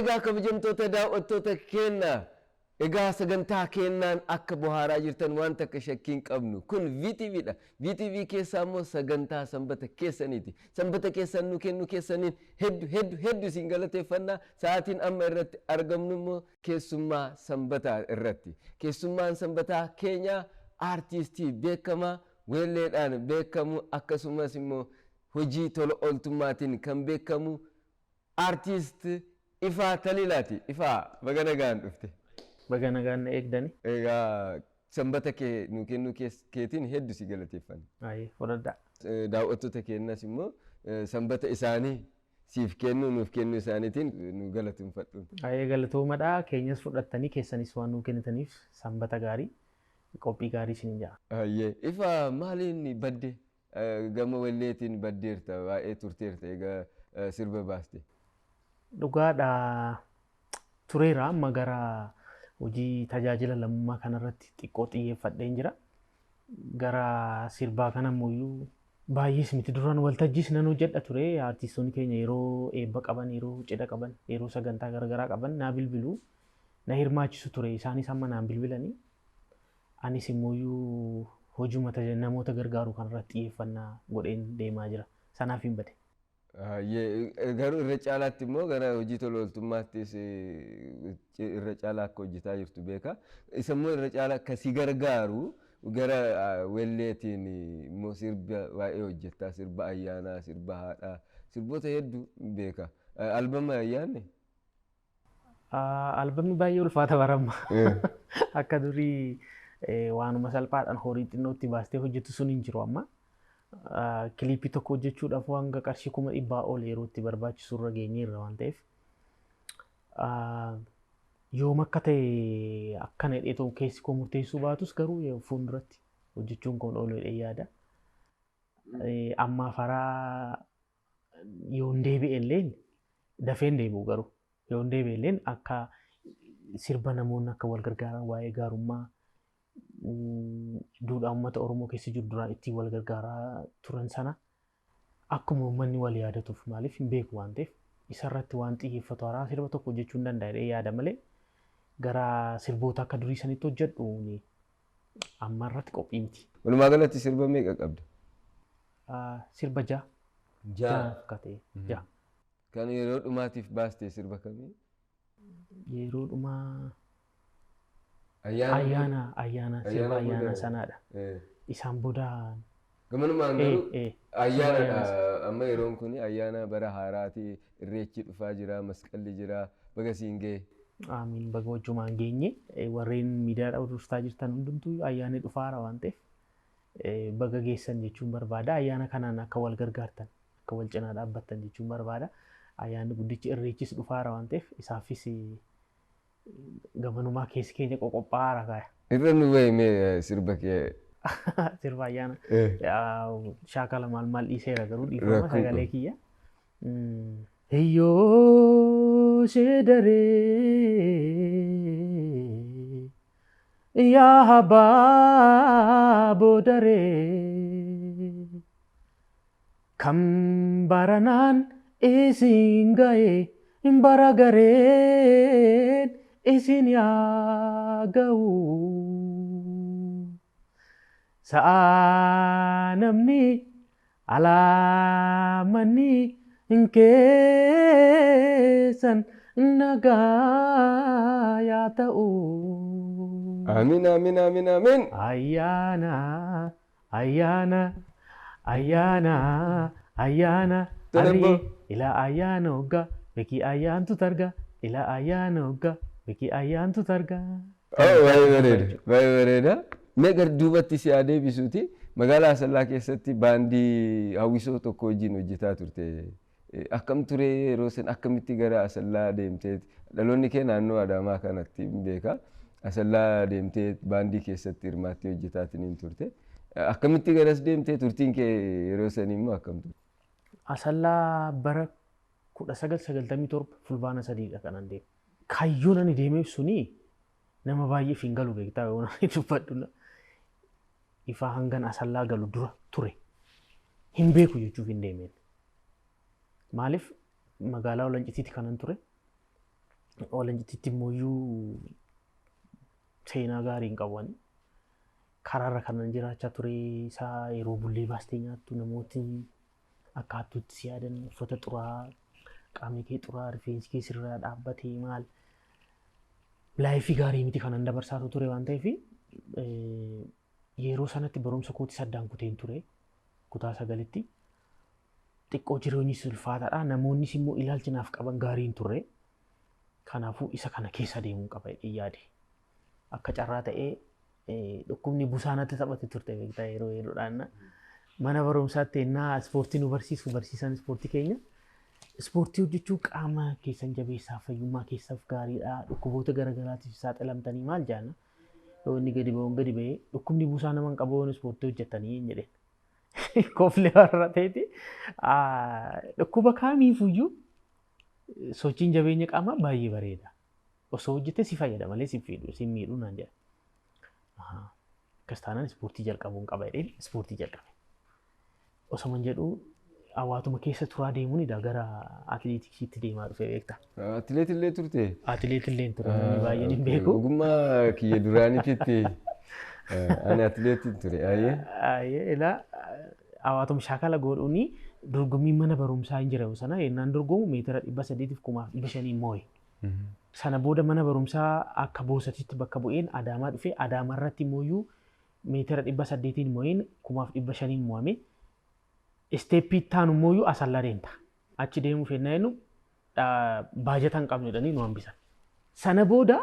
Egaa kabajamtoota daawwattoota keenya egaa sagantaa keenyaan akka bohaaraa jirtan waan takka shakkiin qabnu kun VTV dha. VTV keessaa immoo sagantaa sanbata keessaniiti. Sanbata keessan nu kennu keessaniin hedduu siin galateeffannaa. Sa'aatiin amma irratti argamnu immoo keessummaa sanbataa irratti. Keessummaan sanbataa keenya aartistii beekamaa weelleedhaan beekamu akkasumas immoo hojii tola ooltummaatiin kan beekamu aartist Ifaa Taliilaati. Ifaa baga nagaan dhufte. Baga nagaan na eegdani. Egaa sanbata kee nu kennu keetiin hedduu si galateeffanna. Ayi fudhadhaa. Daawwattoota keenyas immoo sanbata isaanii siif kennu nuuf kennu isaaniitiin nu galateeffadhu. Ayi galatoomadhaa. Keenyas fudhattanii keessanis waan nu kennitaniif sanbata gaarii qophii gaarii isin jaa. Ayyee Ifaa maaliin badde gama walleetiin baddeerta waa'ee turteerta egaa sirba baaste. Dhugaadhaa tureera amma gara hojii tajaajila lammummaa kanarratti xiqqoo xiyyeeffadheen jira. Gara sirbaa kanammoo baay'ees miti duraan waltajjiis nan hojjedha ture. Aartistoonni keenya yeroo eebba qaban, yeroo cidha qaban, yeroo sagantaa garaagaraa qaban naa bilbiluu na hirmaachisu ture. Isaanis amma naan bilbilanii anis immoo hojii namoota gargaaruu kanarratti xiyyeeffannaa godheen deemaa jira. Sanaaf hin bade. Garuu irra caalaatti immoo gara hojii tola ooltummaattis irra caalaa akka hojjetaa jirtu beeka. Isa immoo irra caalaa akka si gargaaru gara welleetiin immoo sirba waa'ee hojjettaa, sirba ayyaanaa, sirba haadhaa, sirboota hedduu beeka. Albama ayyaanne? Albamni baay'ee ulfaata baramma. Akka durii waanuma salphaadhaan horii xinnootti baastee hojjetu sun hin jiru amma. Kilipii tokko hojjechuudhaaf hanga qarshii 100 ol yeroo itti barbaachisu irra geenyeerra waan ta'eef yoom akka ta'e akkana hidheetoo keessi koo murteessuu baatus garuu fuulduratti hojjechuun kun oolu hidhee yaada. Amma faraa yoon deebi'e illee dafeen deebi'u garuu yoon deebi'e illee akka sirba namoonni akka wal gargaaran waa'ee gaarummaa duudhaa uummata Oromoo keessa jiru duraan ittiin wal gargaaraa turan sana akkuma uummanni wal yaadatuuf maaliif hin beeku waan ta'eef isarratti waan xiyyeeffatu haaraa sirba tokko hojjechuu hin danda'e yaada malee gara sirboota akka durii sanitti hojjedhu amma irratti qophii miti. Walumaa galatti sirba meeqa qabda? Sirba ja'a. Ja'a akkatee ja'a. Kan yeroo dhumaatiif baaste sirba kamii? Yeroo dhumaa ayyaana sirba ayyaana sanaadha. Isaan booda gamanumaan garuu ayyaana amma yeroon kun ayyaana bara haaraati. Irreechi dhufaa jira, masqalli jira, baga siin ga'e. Amiin baga wajjumaan geenye warreen miidiyaadhaan hordoftaa jirtan hundumtuu ayyaanni dhufaara waan ta'eef baga geessan jechuun barbaada. Ayyaana kanaan akka wal gargaartan, akka wal cinaa dhaabbattan jechuun barbaada. Ayyaanni guddichi irreechis dhufaara waan ta'eef isaafis gamanumaa keessi keenya qoqophaa'aara kaaya. Irra nu bahime sirba kee. Sirba ayyaana. Shaakala maal dhiiseera garuu dhiifama sagalee kiyya. Hiyyoo sheedaree yaa habaa boodaree kan baranaan isin ga'ee bara gareen isin yaa ga'u sa'a namni alaamanni keessan nagaa yaa ta'u. Amiin amiin amiin amiin. Ayyaana ayyaana ayyaana ayyaana arri ila ayyaana hoggaa beki ayyaantu targa ila ayyaana hoggaa beki ayyaantu targa. Baay'ee bareeda. Mee gara duubatti si adeebisuuti magaalaa Asallaa keessatti baandii hawwisoo tokko wajjin hojjetaa turte. Akkam ture yeroo san akkamitti gara Asallaa deemtee dhaloonni kee naannoo Adaamaa kanatti beeka. Asallaa deemtee baandii keessatti hirmaattee hojjetaatiin turte. Akkamitti garas deemtee turtiin kee yeroo san immoo akkam ture? Asallaa bara 1997 fulbaana 3dha kanan deeme. Kaayyoon ani deemeef suni nama baay'eef hin galu beektaa yoo ani dubbadhu. Ifaa hangan Asallaa galu dura ture. Hin beeku jechuuf hin deemeen. Maaliif magaalaa Walancitiitti kanan ture. Walanjititti immoo seenaa gaarii hin qaban. Karaarra kanan jiraachaa ture isaa yeroo bullee baastee nyaattu namooti akka hattuutti si yaadan uffata xuraa qaamni kee xuraa rifeensi kee sirraa dhaabbatee maal laayifii gaarii miti kanan dabarsaa ture waan ta'eef yeroo sanatti barumsa kooti saddaan kuteen ture kutaa 9tti xiqqoo jireenyis ulfaataadha namoonnis immoo ilaalchinaaf qaban gaariin turre kanaafuu isa kana keessa deemuu qaba yaade akka carraa ta'ee dhukkubni busaanatti taphate turte beektaa yeroo yeroodhaan mana barumsaatti ennaa ispoortii nu barsiisan ispoortii keenya ispoortii hojjechuun qaama keessan jabeessaa fayyummaa keessaaf gaariidha dhukkuboota garaagaraatiif saaxilamtanii maal jaana yoo inni gadi ba'ee dhukkubni busaa naman qabuun ispoortii hojjetanii hin jedheen kooflee warra ta'eeti dhukkuba kaamiifuyyuu sochiin jabeenya qaamaa baay'ee bareeda osoo hojjete si fayyada malee si miidhuu naan jedha. Akkas taanaan ispoortii jalqabuun qaba jedheen ispoortii jalqabe. Osoo man jedhu hawaatuma keessa turaa deemuun gara atileetiksiitti deemaa dhufe beekta. Atileetillee turte? Atileetillee ture namni baay'een hin beeku. Ogummaa kiyya duraaniititti ani atileetiin ture. Ilaa hawaatuma shaakala godhuuni dorgommii mana barumsaa hin jiru sana yennaan dorgomu meetira 300 moo'e. Sana booda mana barumsaa akka boosatitti bakka bu'een Adaamaa dhufe Adaamaa irratti immoo meetira 800 moo'een 1500 moo'ame. Isteeppii taanu immoo Asallaa deemta. Achi deemuu fennaa jennu baajata hin qabnu jedhanii nu hambisan. Sana booda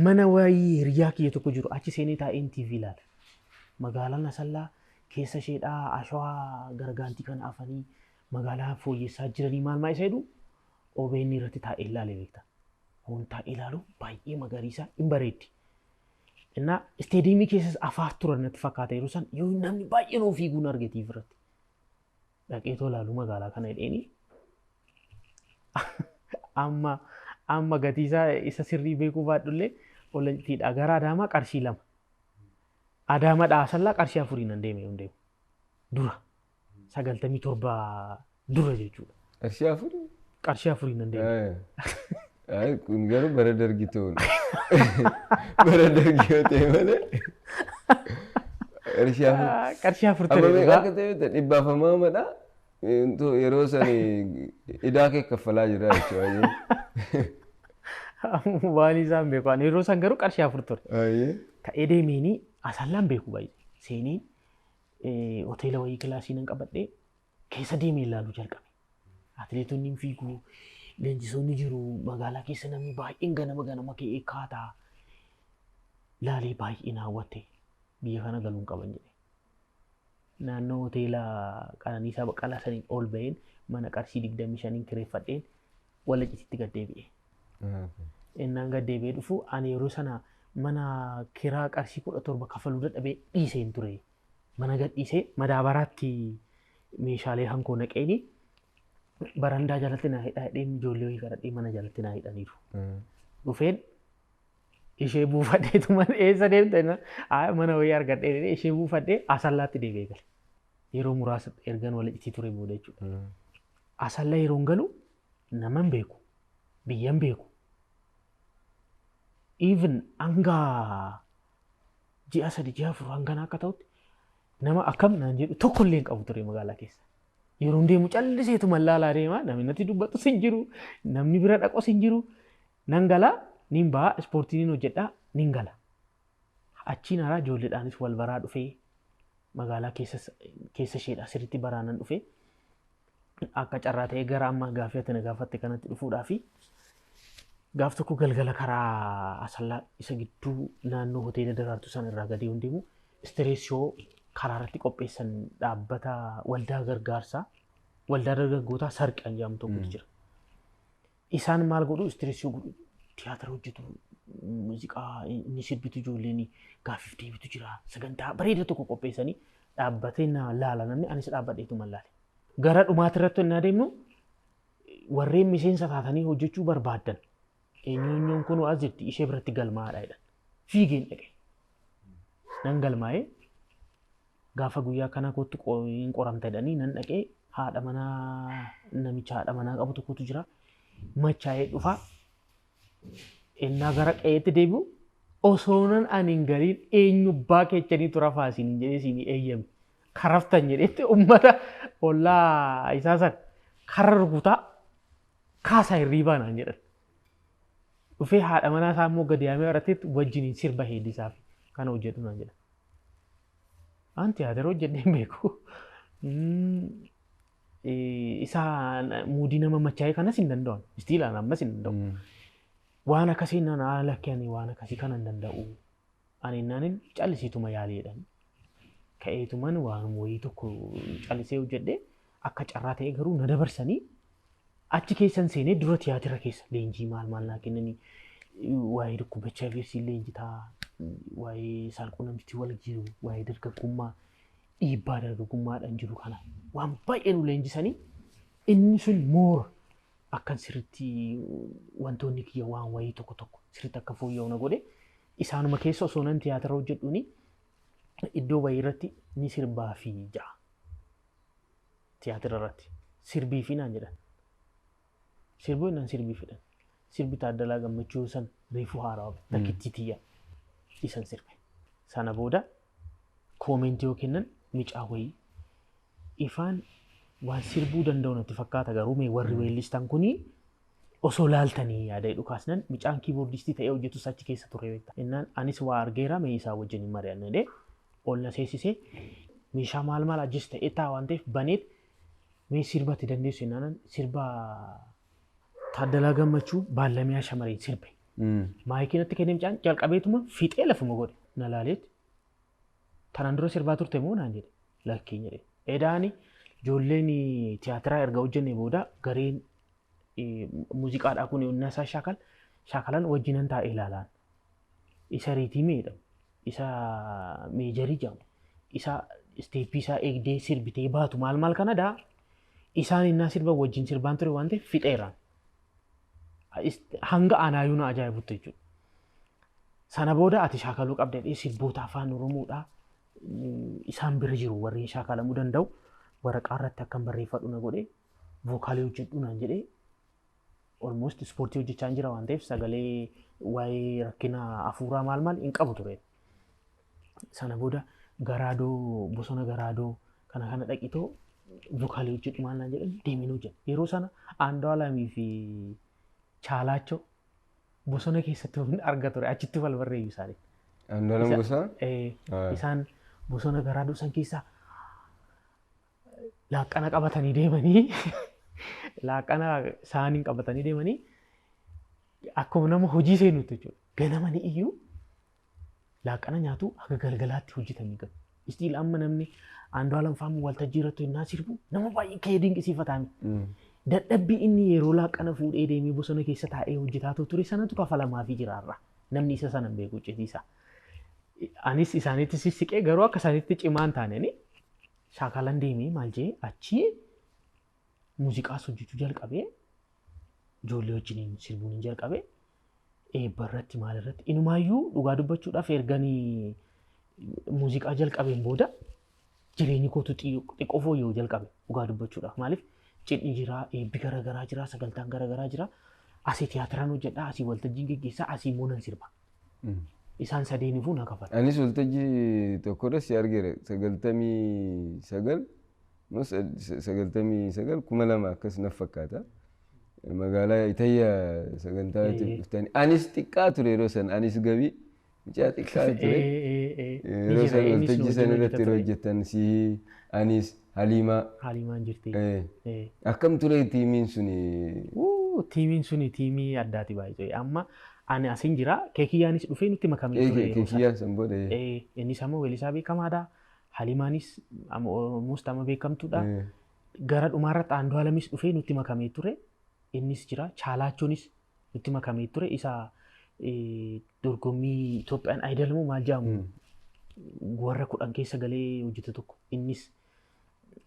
mana wayii hiriyaa kiyya tokko jiru achi seenee taa'een TV ilaala. Magaalaan Asallaa keessa isheedhaa ashawaa gargaantii kana afanii magaalaa fooyyessaa jiranii maal isa jedhu OBN irratti taa'ee ilaalee beekta. Kun taa'ee ilaalu baay'ee magariisa hin bareeddi. Innaa isteediyeemii keessas afaaf turan natti fakkaata yeroo san yoo namni baay'een ofii guun argatiif irratti. Dhaqee too ilaalu magaalaa kana jedheeni amma gatiisaa isa sirrii beekuu baadhullee olantiidha gara Adaamaa qarshii 2. Adaamaadhaa Asallaa qarshii 4 nan deeme yoo deemu. Dura 97 dura jechuudha. Qarshii 4? Qarshii 4 nan deeme. Kun garuu bara dargii ta'uun. Bara dargii yoo ta'e malee. Qarshii 4 ta'e. Amma akka ta'e dhibbaafamaa yeroo sani idaa kee kaffalaa jira jechuudha. Waan isaan beeku yeroo san garuu qarshii 4 ture. Ta'ee deemeenii Asallaan beeku baay'ee. Seeneen hoteela wayii kilaasii nan qabadhee keessa deemee ilaaluu jalqabe. Atileetonni hin fiigu, leenjisoonni jiru, magaalaa keessa namni baay'een ganama ka'ee kaataa laalee baay'ee na hawwatte biyya kana galuun qaban jedhe. Naannoo hoteela Qananiisaa Baqqalaa saniin ol ba'een mana qarshii 25 kireeffadheen Walancitiitti gad deebi'e. Innaan gad deebi'ee dhufu ani yeroo sana mana kiraa qarshii 17 kafaluu dadhabee dhiiseen ture. Mana gad dhiisee madaabaraatti meeshaalee hankoo naqeeni barandaa jalatti naa hidhaa hidheen ijoollee wayii kadhadhee mana jalatti naa hidhaniiru. Dhufeen ishee buufadheetu mana eessa deemte mana wayii argadhee ishee buufadhee Asallaatti deebi'ee gale. Yeroo muraasa ergan Walancitii ture booda jechuudha. Asallaa yeroon galu naman beeku, biyyan beeku. Even hanga ji'a 3 ji'a 4 hangana akka ta'utti nama akkam naan jedhu tokko illee hin qabu ture magaalaa keessa. Yeroo deemu calliseetu mallaalaa deema namni natti dubbatus hin jiru namni bira dhaqos hin jiru nan gala nin ba'a ispoortiin hojjedhaa nin gala. Achiin alaa ijoolleedhaanis wal baraa dhufee magaalaa keessa isheedhaa sirriitti baraanan dhufee akka carraa ta'ee gara amma gaaffii na gaafatte kanatti dhufuudhaa fi gaaf tokko galgala karaa Asallaa isa gidduu naannoo hoteela Daraartuu sana irraa gadi yoo deemu istireesiyoo karaa irratti qopheessan dhaabbata waldaa gargaarsaa waldaa dargaggootaa Sarqaan jedhamu tokkotu jira. Isaan maal godhu istireesiyoo godhu tiyaatira hojjetu muuziqaa inni sirbitu ijoolleen gaaffiif deebitu jira sagantaa bareeda tokko qopheessanii dhaabbatee na laala namni anis dhaabbadheetu mallaale. Gara dhumaati irratti inni adeemnu warreen miseensa taatanii hojjechuu barbaadan eenyuun kun as jirti ishee biratti galmaadha jedhan. Fiigeen dhaqe. Nan galmaa'ee gaafa guyyaa kana kootti hin qoramta jedhanii nan dhaqee haadha manaa namicha haadha manaa qabu tokkotu jira. Machaa'ee dhufa innaa gara qe'eetti deebi'u osoonan ani hin galiin eenyu abbaa keechanii tura faasiin jedhee siin eeyyame karaftan jedhetti ummata ollaa isaa san karra rukutaa kaasaa hirriibaa naan jedhan. Dhufee haadha manaa isaa immoo gadi yaamee barateetti wajjiniin sirba heellisaaf kana hojjedhu naan jedhan. An tiyaatira hojjedhee hin beeku. Isa muudii nama machaa'ee kanas hin danda'an. Istiilaan ammas hin danda'u. Waan akkasii naan lakkee ani waan akkasii kana hin danda'u. Ani naanin callisiituma yaaleedhaan. Ka'eetuman waan wayii tokko callisee hojjedhee akka carraa ta'e garuu na dabarsanii achi keessan seenee dura tiyaatira keessa leenjii maal naa kennanii waa'ee dhukkubachaa fi leenjitaa waa'ee saalquunnamtii wal jiru waa'ee dargaggummaa dhiibbaa dargaggummaadhaan jiru kana waan baay'ee nu leenjisanii inni sun moora akkan sirriitti wantoonni kiyya waan wayii tokko sirriitti akka fooyya'u na godhe isaanuma keessa osoo nan tiyaatira hojjedhuuni iddoo wayii irratti ni sirbaa fi ja'a. Tiyaatira irratti sirbii fi naan jedhan. Sirbuu innan sirbii fidhan. Sirbi Taaddalaa Gammachuu san reefuu haaraa takkittii tiyya isan sirbe. Sana booda koomentii yoo kennan micaa wayii ifaan waan sirbuu danda'u natti fakkaata garuu mee warri weellistan kunii osoo laaltanii yaada dhukaasnan micaan kiiboordistii ta'ee hojjetus achi keessa ture beekta. Innaan anis waa argeera mee isaa wajjin hin mari'anne dee ol na seensisee meeshaa maal ajjis ta'ee taa waan ta'eef baneet mee sirbatti dandeessu innaan sirba Taaddalaa Gammachuu Baalamiyaa Shamarreen sirbe. Maayikii natti kennee micaan jalqabeetuma fixee lafuma godhe na laaleet. Tanaan dura sirbaa turte moo naan jedhe lakkiin jedhe. Edaani ijoolleen tiyaatiraa erga hojjennee booda gareen muuziqaadhaa kun onnaa isaa shaakalan wajjinan taa'ee ilaalaan. Isa riitimii jedhamu. Isa meejarii jedhamu. Isa isteeppii isaa eegdee sirbitee baatu maal kana daa. Isaan innaa sirba wajjin sirbaan ture waan ta'eef fixeeraan. Hanga aanaayyuu na ajaa'ibutti jechuudha. Sana booda ati shaakaluu qabda sirboota afaan Oromoodhaa isaan bira jiru warreen shaakalamuu danda'u waraqaa irratti akkan barreeffadhu na godhee vookaalii hojjedhu naan jedhee almost ispoortii hojjechaa jira waan ta'eef sagalee waa'ee rakkina hafuuraa maal hin qabu ture. Sana booda garaadoo bosona garaadoo kana dhaqitoo vookaalii hojjedhu maal naan jedhan deemin hojjedha. Yeroo sana Aandu'aalamii fi Chaalaachoo bosona keessatti arga ture achitti wal barreeyyu isaanii. Aandu'aalam Gosaa? Isaan bosona garaadoo san keessaa laaqqana qabatanii deemanii laaqqana isaaniin qabatanii deemanii akkuma nama hojii seenutti jechuudha. Ganamani iyyuu laaqqana nyaatu haga galgalaatti hojjetanii galu. Istiil amma namni Aandu'aalam faamu waltajjii irratti innaa sirbu nama baay'ee ka'ee dinqisiifatame. Dadhabbii inni yeroo laaqqana fuudhee deemee bosona keessa taa'ee hojjetaa ture sanatu kafalamaa fi jiraarra. Namni isa sana hin beeku citiisa. Anis isaaniitti sissiqee garuu akka isaaniitti cimaa hin taaneen shaakalan deemee maal jee achii muuziqaas hojjechuu jalqabee ijoollee wajjiniin sirbuun hin jalqabee eebba irratti maal irratti inumaayyuu dhugaa dubbachuudhaaf erganii muuziqaa jalqabeen booda jireenyi kootu xiqqoo fooyya'uu jalqabe dhugaa dubbachuudhaaf maaliif cidhi jira eebbi garaagaraa jira sagantaan garaagaraa jira asii tiyaatiraan hojjedhaa asii waltajjiin geggeessaa asii immoo nan sirba. Isaan sadeeniifuu na kafala. Anis waltajjii tokkodha si argeera 99 99 2000 akkas na fakkaata. Magaalaa Itayyaa sagantaa dhuftanii anis xiqqaa ture yeroo san anis gabii mucaa xiqqaa ture. Yeroo san waltajjii sana irratti yeroo hojjettan si anis Haliimaan jirti. Akkam ture tiimiin suni? Tiimiin suni tiimii addaati baay'ee. Amma ani asin jira keekiyyaanis dhufee nutti makamee ture. Keekiyyaan san booda. Innis ammoo weellisaa beekamaadha. Haliimaanis muustama beekamtuudha. Gara dhumaarratti Aandu'aalamis dhufee nutti makamee ture. Innis jira. Chaalaachoonis nutti makamee ture. Isa dorgommii Itoophiyaan Aayidal moo maal jedhamu warra 10 keessa galee hojjete tokko. Innis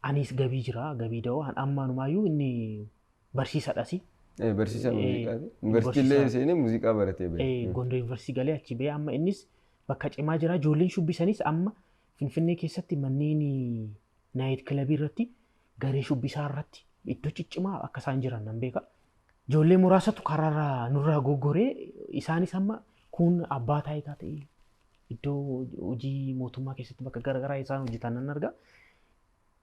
anis gabii jira. Gabii da'oo ammaanumayyuu inni barsiisaadhasi. Barsiisaa muuziqaati. Yuunivarsiitiillee seenee muuziqaa baratee ba'e. Gondoo yuunivarsiitii galee achi ba'ee amma innis bakka cimaa jira. Ijoolleen shubbisanis amma Finfinnee keessatti manneen naayit kilabii irratti garee shubbisaa irratti iddoo ciccimaa akka isaan jiran nan beeka. Ijoollee muraasatu karaarraa nurraa goggoree isaanis amma kun abbaa taayitaa ta'e iddoo hojii mootummaa keessatti bakka garaagaraa isaan hojjetan nan arga.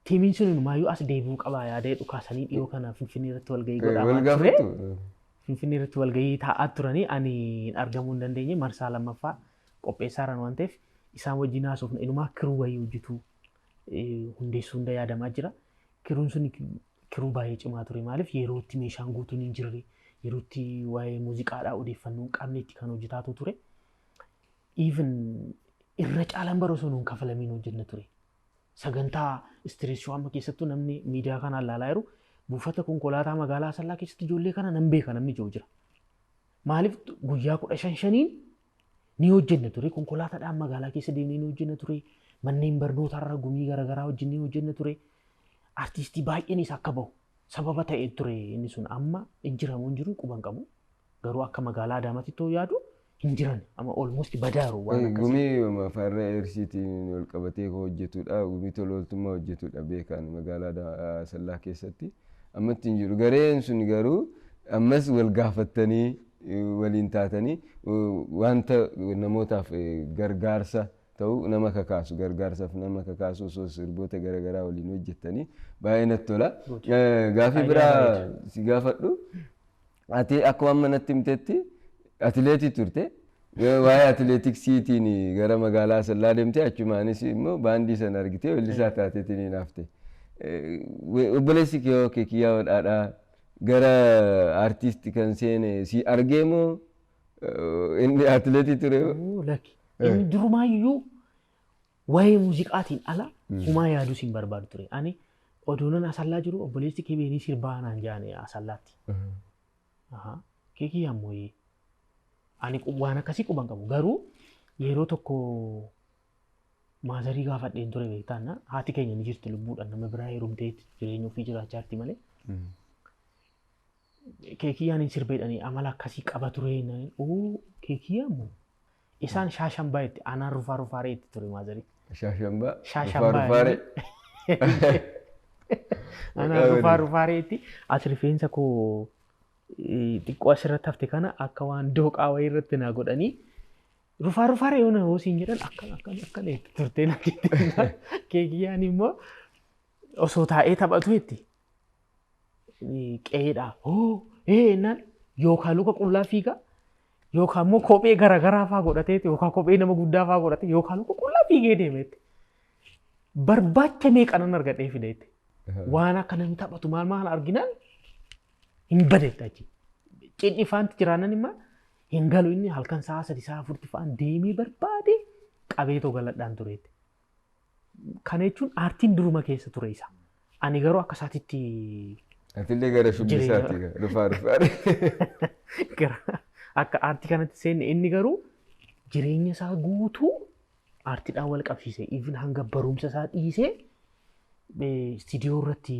Tiimiin sun maayyuu as deebi'uu qabaa yaadee dhukaasanii dhiyoo kana Finfinnee irratti walgahii godhamaa ture. Finfinnee irratti walgahii taa'aa turanii ani argamuu hin dandeenye marsaa lammaffaa qopheessaarran waan ta'eef isaan wajjin haasofna inumaa kiruu wayii hojjetu hundeessuu hunda yaadamaa jira. Kiruun sun kiruu baay'ee cimaa ture maaliif yerootti meeshaan guutuun hin jirre yerootti waa'ee muuziqaadhaa odeeffannoo hin qabnetti kan hojjetaatu ture. Even irra caalaan bara osoo nuun kafalamiin hojjenna ture. Sagantaa istireessuu amma keessattuu namni miidiyaa kanaan ilaalaa jiru buufata konkolaataa magaalaa Asallaa keessatti ijoollee kana nan beeka namni jiru jira. Maaliif guyyaa 15 ni hojjenna ture konkolaataadhaan magaalaa keessa deemnee ni hojjenna ture manneen barnootaarra gumii garaagaraa wajjin ni hojjenna ture. Artistii baay'eenis akka bahu sababa ta'ee ture inni sun amma hin jiramu hin jiru quban qabu garuu akka magaalaa Adaamaatti too yaadu hin jiran amma almost badaaru waan akkasii. Gumii farra RCT'n ol qabatee hojjetudha gumii tolooltummaa hojjetudha beekan magaalaa Asallaa keessatti ammatti hin jiru gareen sun garuu ammas wal gaafattanii waliin taatanii wanta namootaaf gargaarsa ta'u nama kakaasu gargaarsaaf nama kakaasu osoo sirboota garaagaraa waliin hojjettanii baay'ee natti tola. Gaafii biraa si gaafadhu ati akkuma amma natti himtetti atileetii turte waa'ee atileetiksiitiin gara magaalaa Asallaa deemte achumaanis immoo baandii sana argitee weellisaa taateetiin hafte. Obboleessi kee Kiyyaa Wadhaadhaa gara aartistii kan seene si argee moo inni atileetii ture? Lakki inni durumaayyuu waa'ee muuziqaatiin ala humaa yaaduu siin barbaadu ture. Ani odoonan Asallaa jiru obboleessi kee beenii sirbaa naan jaane Asallaatti. Kee Kiyyaa ammoo ani waan akkasii quban qabu garuu yeroo tokko maazarii gaafadheen ture beektaanna haati keenya ni jirti lubbuudhaan nama biraa heerumtee jireenya ofii jiraachaa jirti malee. Kee Kiyyaan hin sirbeedhanii amala akkasii qaba ture Keekiyyaa ammoo isaan shaashambaa itti anaan rufaa rufaaree itti ture maazarii. Shaashambaa? Shaashambaa. Anaan rufaa rufaaree itti as rifeensa koo xiqqoo asirratti hafte kana akka waan dooqaa wayii irratti naa godhanii rufaa rufaaree yoo na hoosiin jedhan akka leetti turtee na jettee Kee Kiyyaan immoo osoo taa'ee taphatu itti qe'eedhaa naan yookaan luka qullaa fiigaa yookaan immoo kophee garaagaraa fa'aa godhateeti yookaan kophee nama guddaa fa'aa godhate yookaan luka qullaa fiigee deemeetti. Barbaacha meeqanan argadhee fideetti. Waan akka namni taphatu maal arginaan hin badeetta achi. Cidhi faanti jiraanan immoo hin galu inni halkan sa'a 3 sa'a 4 fa'aan deemee barbaade qabeetoo galadhaan tureetti. Kana jechuun aartiin duruma keessa ture isa. Ani garuu akka isaatitti. Atillee gara shubbisaatti rufaare. Akka aartii kanatti seenne inni garuu jireenya isaa guutuu aartiidhaan wal qabsiise. Even hanga barumsa isaa dhiisee istiidiyoo irratti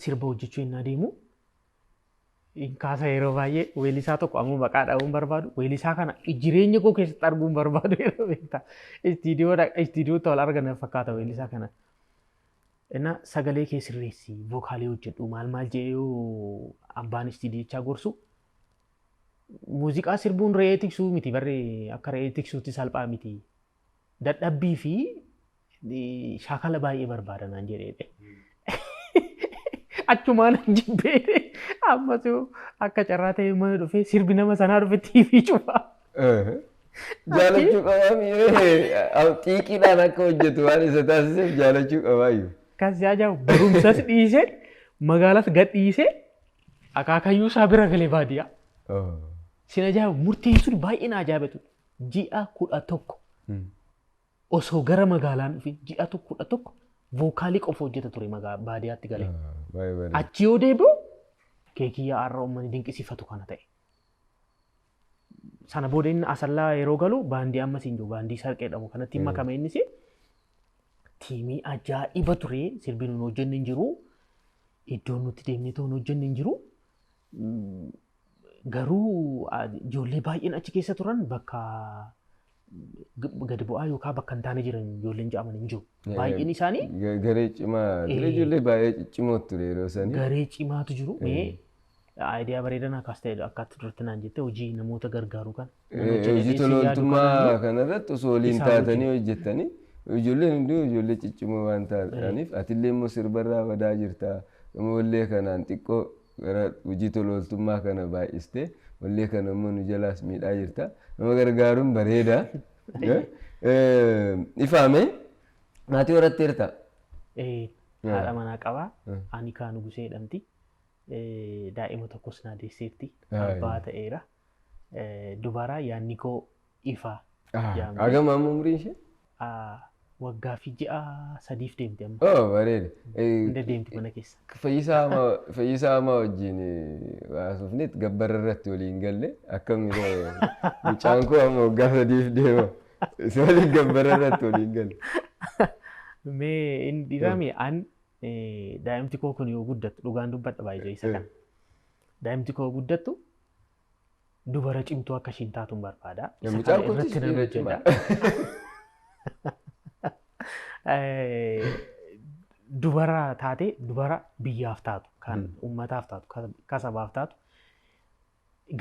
sirba hojjechuu hin adeemu. Kaasa yeroo baay'ee weellisaa tokko ammoo maqaa dhabuun barbaadu weellisaa kana jireenya koo keessatti arguun barbaadu yeroo beektaa. Istiidiyootti wal argan fakkaata weellisaa kana. Inna sagalee kee sirreessi vookaalii hojjedhu maal jedhee yoo abbaan istiidiyichaa gorsu muuziqaa sirbuun re'ee tiksuu miti barree akka re'ee tiksuutti salphaa miti. Dadhabbii fi shaakala baay'ee barbaadan naan jedhee. Achumaan jibbee ammas akka carraa ta'e mana dhufee sirbi nama sanaa dhufe TV cufaa. Jaalachuu qabaa xiiqiidhaan akka hojjetu waan isa taasiseef jaalachuu qabaayyuu. Kan si ajaa'ibu barumsas dhiisee magaalas gad dhiisee akaakayyuu isaa bira galee baadiyyaa. Sin ajaa'ibu murteen sun baay'ee na ajaa'ibatu. Ji'a 11 osoo gara magaalaan dhufe ji'a 11 vookaalii qofa hojjeta ture baadiyyaatti galee. Achi yoo deebi'u Kee Kiyyaa har'a uummanni dinqisiifatu kana ta'e. Sana booda inni Asallaa yeroo galu baandii ammas hin jiru baandii sarqee dhabu kanatti makame innis tiimii ajaa'iba ture sirbi nuun hojjenne hin jiru iddoon nuti deemnee ta'uun hojjenne hin jiru. Garuu ijoollee baay'een achi keessa turan bakka gadi bu'aa yookaan bakka hin taane jiran ijoolleen jedhaman hin jiru. Baay'een isaanii garee cimaa ture ijoollee baay'ee cimoo ture yeroo sanii. Garee cimaatu jiru. Aayidiyaa bareedaa akkas ta'e akkaatti duratti naan jette hojii namoota gargaaru kan. Hojii tola ooltummaa kanarratti osoo waliin taatanii hojjettanii ijoolleen hunduu ijoollee ciccimoo waan ta'aniif atillee immoo sirbarraa badaa jirta. Wallee kanaan xiqqoo gara hojii tola ooltummaa kana baay'istee wallee kana immoo nu jalaas miidhaa jirta. Nama gargaaruun bareeda. Ifaame maatii horatti hirta. Haadha manaa qabaa. Ani kaan gusee jedhamti. Daa'ima tokkos na deesseetti. Abbaa ta'eera. Dubara yaanni koo Ifaa. Hagam amma umriin ishee? Waggaa fi ji'a 3 deemti amma. Bareeda. Hunda deemti mana keessa. Fayyisaa hamaa wajjin haasofneet gabbarra irratti waliin galle akkamitti mucaan koo amma waggaa 3 deema. Isa waliin gabbarra irratti waliin galle. Mee inni dhiirame an daa'imti koo kun yoo guddattu dhugaan dubbadha baay'ee isa kana. Daa'imti koo guddattu dubara cimtuu akka ishiin taatuun barbaada. Mucaan kun dhiira cimaa. Dubara taatee dubara biyyaaf taatu kan uummataaf taatu kan sabaaf taatu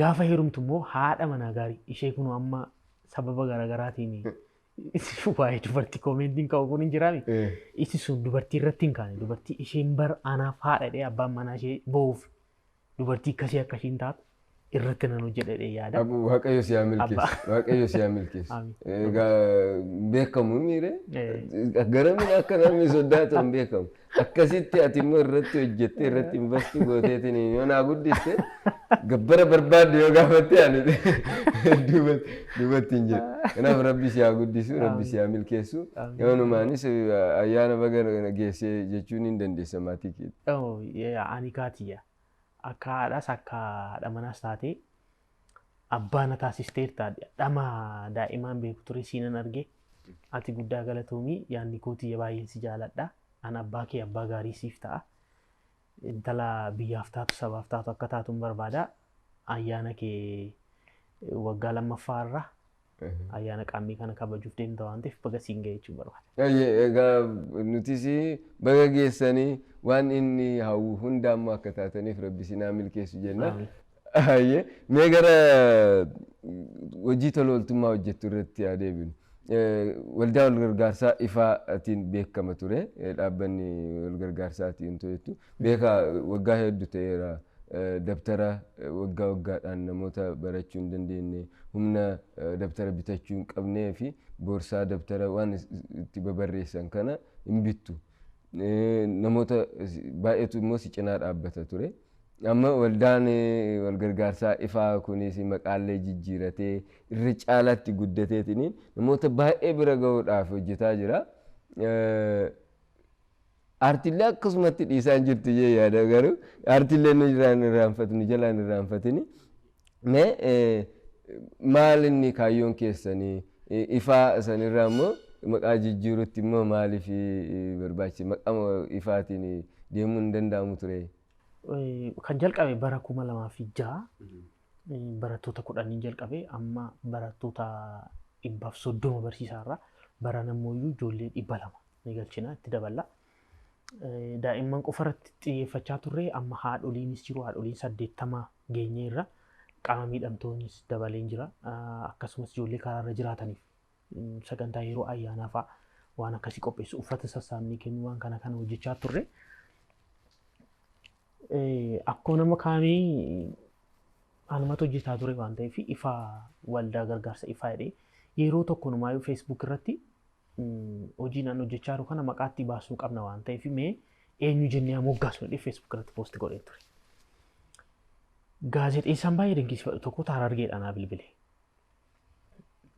gaafa heerumtu immoo haadha manaa gaarii ishee kun amma sababa garaagaraatiin waa'ee dubartii koomentiin ka'u kun hin jiraami. Isi sun dubartii irratti hin kaane dubartii isheen bara anaaf haadha abbaan manaa ishee bo'uuf dubartii akkasii akka ishiin taatu irratti nan hojjedhee yaada. Waaqayyo si haa milkeessu. Waaqayyo si haa milkeessu. Beekamu miire garamiin akka namni sodaatu hin beekamu. Akkasitti ati immoo irratti hojjettee irratti investii gooteetiin yoo naa guddiste gabbara barbaadde yoo gaafatte ani duubatti hin jedhu. Kanaaf rabbi si haa guddisu, rabbi si haa milkeessu. Yoonumaanis ayyaana baga geessee jechuun hin dandeessa maatii keetti. Ani kaatiyya. Akka haadhaas akka haadha manaas taatee abbaa na taasisteerta dhama daa'imaan beeku ture siinan arge ati guddaa galatoomii yaanni kootii baay'een si jaaladha. An abbaa kee abbaa gaarii siif ta'a. Intala biyyaaf taatu sabaaf taatu akka taatuun barbaada. Ayyaana kee waggaa lammaffaa irraa ayyaana qaammii kana kabajuuf deemta waan ta'eef baga siin ga'e jechuun barbaada. Egaa nutis baga geessanii waan inni hawwu hunda ammoo akka taataniif rabbi sinaa milkeessu jenna. Mee gara hojii tola ooltummaa hojjettu irratti haa deebinu. Waldaa wal gargaarsaa Ifaatiin beekama ture. Dhaabbanni wal gargaarsaatiin to'attu. Beekaa waggaa hedduu ta'eera. Dabtara waggaa waggaadhaan namoota barachuu hin dandeenye humna dabtara bitachuu hin qabnee fi boorsaa dabtara waan itti babarreessan kana hin bittu. Namoota baay'eetu immoo si cinaa dhaabbata ture. Amma waldaan wal gargaarsaa Ifaa kunis maqaallee jijjiiratee irra caalaatti guddateetiin namoota baay'ee bira ga'uudhaaf hojjetaa jira. Artiilee akkasumatti dhiisaa jirtu jee yaada garuu artiilee nu jalaan irraanfatini. Mee maal inni kaayyoon keessanii Ifaa sanirraa immoo maqaa jijjiirutti immoo maaliif barbaachise maqaa Ifaatiin deemuu hin danda'amu ture? Kan jalqabe bara 2006 barattoota 10 jalqabe amma barattoota 130 barsiisaarra bara namooyyuu ijoollee 200 ni galchina itti daballa. Daa'imman qofarratti xiyyeeffachaa turre amma haadholiinis jiru haadholiin 80 geenyeerra qaama miidhamtoonis dabaleen jira akkasumas ijoollee karaarra jiraataniif sagantaa yeroo ayyaanaa fa'a waan akkasii qopheessu uffata sassaabnee kennu waan kana hojjechaa turre. Akkuma nama kaanii anumatu hojjetaa ture waan ta'eef Ifaa waldaa gargaarsa Ifaa jedhee yeroo tokko numaayyuu Facebook irratti hojii nan hojjechaa jiru kana maqaatti baasuu qabna waan ta'eef mee eenyu jennee moggaasuu jedhee Facebook irratti poost godhee ture. Gaazexeessaan baay'ee dinqisiifadhu tokko Harargeedhaan naa bilbile.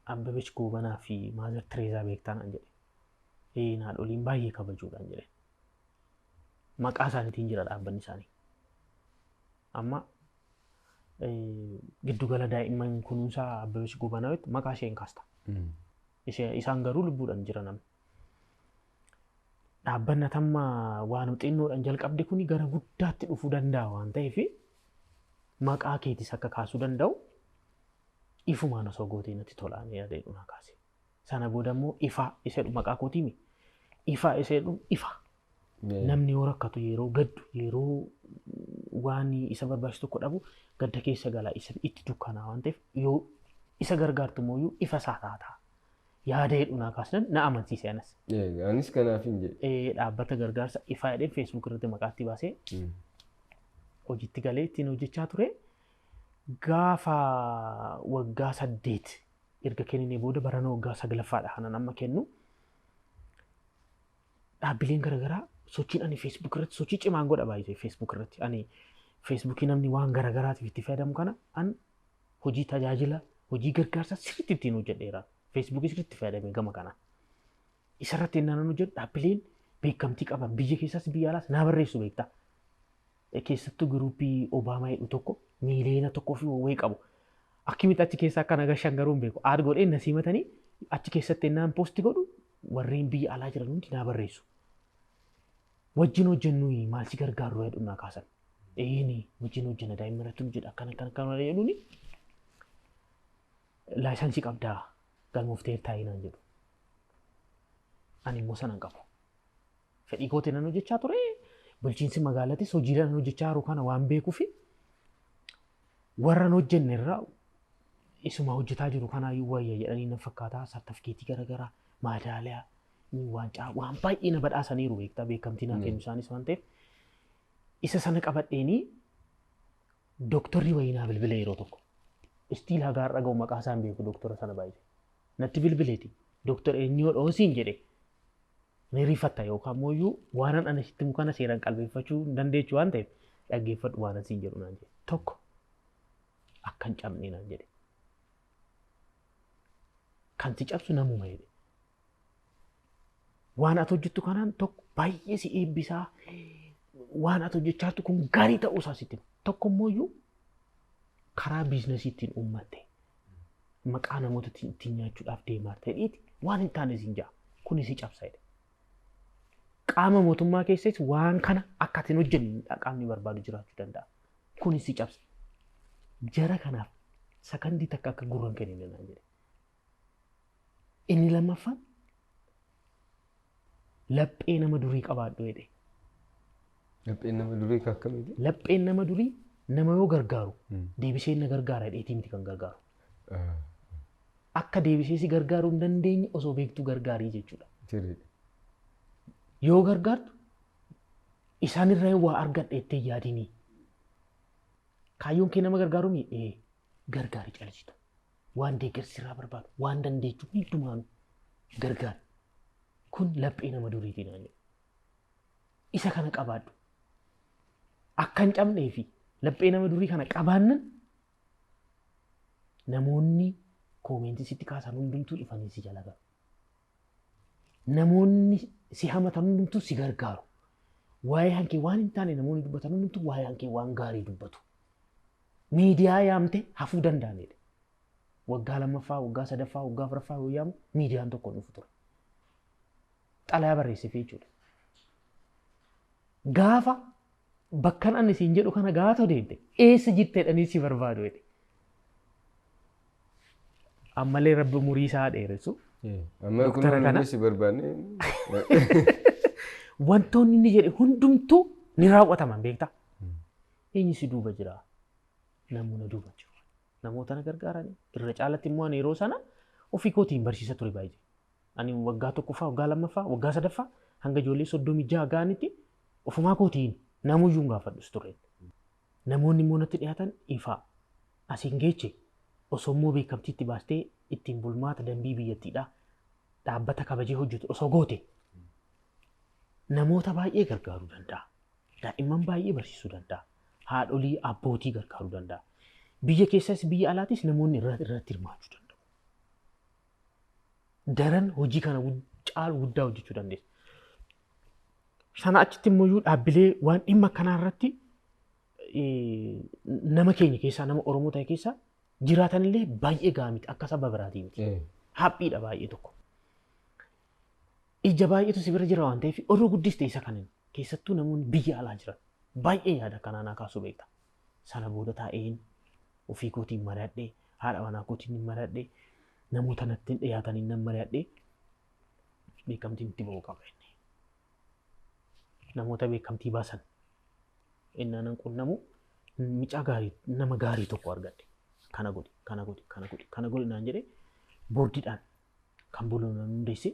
Abbabech Goobanaa fi Maazar Tireezaa beektaan an jedhe. Haadholiin baay'ee kabajuudhaan jedhe. Maqaa isaaniitiin jira dhaabbanni isaanii. Amma giddugala daa'imman kunuunsaa Abbabech Goobanaa maqaa isheen kaasta. Isaan garuu lubbuudhaan jira namni. Dhaabbanni tamma waan xinnoodhaan jalqabde kuni gara guddaatti dhufuu danda'a waan ta'eef maqaa keetis akka kaasuu danda'u ifumaan osoo gootee natti tolaan yaadee dhuna kaase. Sana booda immoo Ifaa iseedhu maqaa kootiimi. Ifaa iseedhu Ifa. Namni yoo rakkatu yeroo gaddu yeroo waan isa barbaachisu tokko dhabu gadda keessa galaa isa itti dukkanaa waan ta'eef yoo isa gargaartu mooyyuu ifa isaa taata. Yaada hedhuu naa kaasnan na amansiise anas. Anis kanaaf hin jedhe. Dhaabbata gargaarsa ifaa jedhee feesbuuk irratti maqaatti baasee hojiitti galee ittiin hojjechaa ture. Gaafa waggaa 8 erga kenninee booda barana waggaa 9ffaadha kanan amma kennu. Dhaabbileen garaagaraa sochiin ani feesbuuk irratti sochii cimaan godha baay'ee feesbuuk irratti. Ani feesbuukii namni waan garaagaraatiif itti fayyadamu kana an hojii tajaajila hojii gargaarsa sirriitti ittiin hojjedheera. Feesbuukii sirriitti fayyadamee gama kana. Isarratti innaan hojjedhu dhaabbileen beekamtii qaban biyya keessaas biyya alaas naa barreessu beektaa. Keessattuu giruuppii Obaamaa jedhu tokko miiliyoona 1.5 qabu. Akkamitti achi keessaa akka nagaa shangaruu hin beeku. Aad godhee na simatanii achi keessatti innaan poosti godhu warreen biyya alaa jiran hundi naa barreessu. Wajjin hojjennu maal si gargaaru jedhu naa kaasan. Wajjin hojjenna daa'imman irratti hojjedha akkana jedhuuni. Laayisansii qabdaa galmooftee taa'inaan jedhu. Ani immoo sanan qabu. Fedhii kootiin nan hojjechaa ture. Bulchiinsi magaalattis hojiidhaan hojjechaa jiru kana waan beekuufi warra hojjenne irraa isuma hojjetaa jiru kanaayyuu wayya jedhanii na fakkaataa sartifikeetii garaagaraa maadaaliyaa waancaa waan baay'ee na badhaasaniiru beektaa beekamtii naa kennu isaanis waan ta'eef isa sana qabadheenii dooktorri wayinaa bilbila yeroo tokko istiil hagaa irra ga'u maqaa isaan beeku dooktora sana baay'ee natti bilbileeti dooktor eenyoo dhoosiin jedhe ni rifatta yookaan mooyyuu waan ana sitti mukana seeraan qalbeeffachuu dandeechu waan ta'eef dhaggeeffadhu waan asiin jedhu naan jedhe tokko akkan cabne naan jedhe kan si cabsu namuma jedhe waan ati hojjettu kanaan tokko baay'ee si eebbisaa waan ati hojjechaa jirtu kun gaarii ta'uu isaa sitti tokko mooyyuu karaa biizinasii ittiin uummatte maqaa namoota ittiin nyaachuudhaaf deemaa ta'eeti waan hin taane siin jaa kun si cabsa jedhe. Qaama mootummaa keessatti waan kana akka ittiin hojjennu qaamni barbaadu jiraachuu danda'a. Kun si cabsa. Jara kanaaf sakandii takka akka gurra hin kennine naan jedhe. Inni lammaffaan laphee nama durii qabaadhu jedhe. Lapheen nama durii akkamiiti? Lapheen nama durii nama yoo gargaaru deebisee na gargaara jedheetii miti kan gargaaru. Akka deebisee si gargaaruu hin dandeenye osoo beektuu gargaarii jechuudha. Yoo gargaartu isaanirraa waa argadhe ettee yaadinii. Kaayyoon kee nama gargaaru miidhee gargaarii calisitu. Waan deeggarsi irraa barbaadu waan dandeechu hundumaanu gargaari. Kun laphee nama duriitii naan jedhu. Isa kana qabaadhu. Akka hin cabnee fi laphee nama durii kana qabaannan namoonni koomentii sitti kaasan hundumtuu dhufanii si jala galu. Namoonni si hamatan hundumtuu si gargaaru. Waa'ee hankee waan hin taane namoonni dubbatan hundumtuu waa'ee hankee waan gaarii dubbatu. Miidiyaa yaamte hafuu danda'anidha. Waggaa 2ffaa, waggaa 3ffaa, waggaa 4ffaa yoo yaamu miidiyaan tokko nuuf ture. Xalayaa barreessifee jechuudha. Gaafa bakkan ani siin jedhu kana gaafa deemte eessa jirteedhanii si barbaadu jedhe. Ammallee rabbi umurii isaa dheeressu. Amma kun namni si barbaanne. Wantoonni inni jedhe hundumtuu ni raawwataman beektaa. Eenyu si duuba jira? Namoota duuba jiru. Namoota na gargaaran irra caalatti immoo ani yeroo sana ofii kootiin barsiisa ture baay'ee. Ani waggaa 1ffaa, waggaa 2ffaa, waggaa 3ffaa hanga ijoollee 36 ga'anitti ofumaa kootiin namuyyuu gaafadhus ture. Namoonni immoo natti dhiyaatan ifaa asiin geeche osoo immoo beekamtiitti baastee ittiin bulmaata dambii biyyattiidhaa dhaabbata kabajee hojjetu osoo goote namoota baay'ee gargaaruu danda'a. Daa'imman baay'ee barsiisuu danda'a. Haadholii abbootii gargaaruu danda'a. Biyya keessas biyya alaatis namoonni irratti hirmaachuu danda'u. Daran hojii kana caalu guddaa hojjechuu dandeessu. Sana achitti immoo dhaabbilee waan dhimma kanaa irratti nama keenya keessaa nama Oromoo ta'e keessaa jiraatanillee baay'ee gahaa miti akka saba biraatii miti. Haphiidha baay'ee tokko. Ija baay'eetu si bira jira waan ta'eef oduu guddis ta'e isa kanin keessattuu namoonni biyya alaa jiran baay'ee yaada kanaan kaasuu beekta. Sana booda taa'een ofii kootiin mari'adhee haadha manaa kootiin mari'adhee namoota natti dhiyaatanii nan mari'adhee beekamtiin itti ba'uu qaba. Namoota beekamtii baasan innaan qunnamu mucaa gaarii nama gaarii tokko argadhe. Kana godhi naan jedhee boordiidhaan kan buluun hundeesse.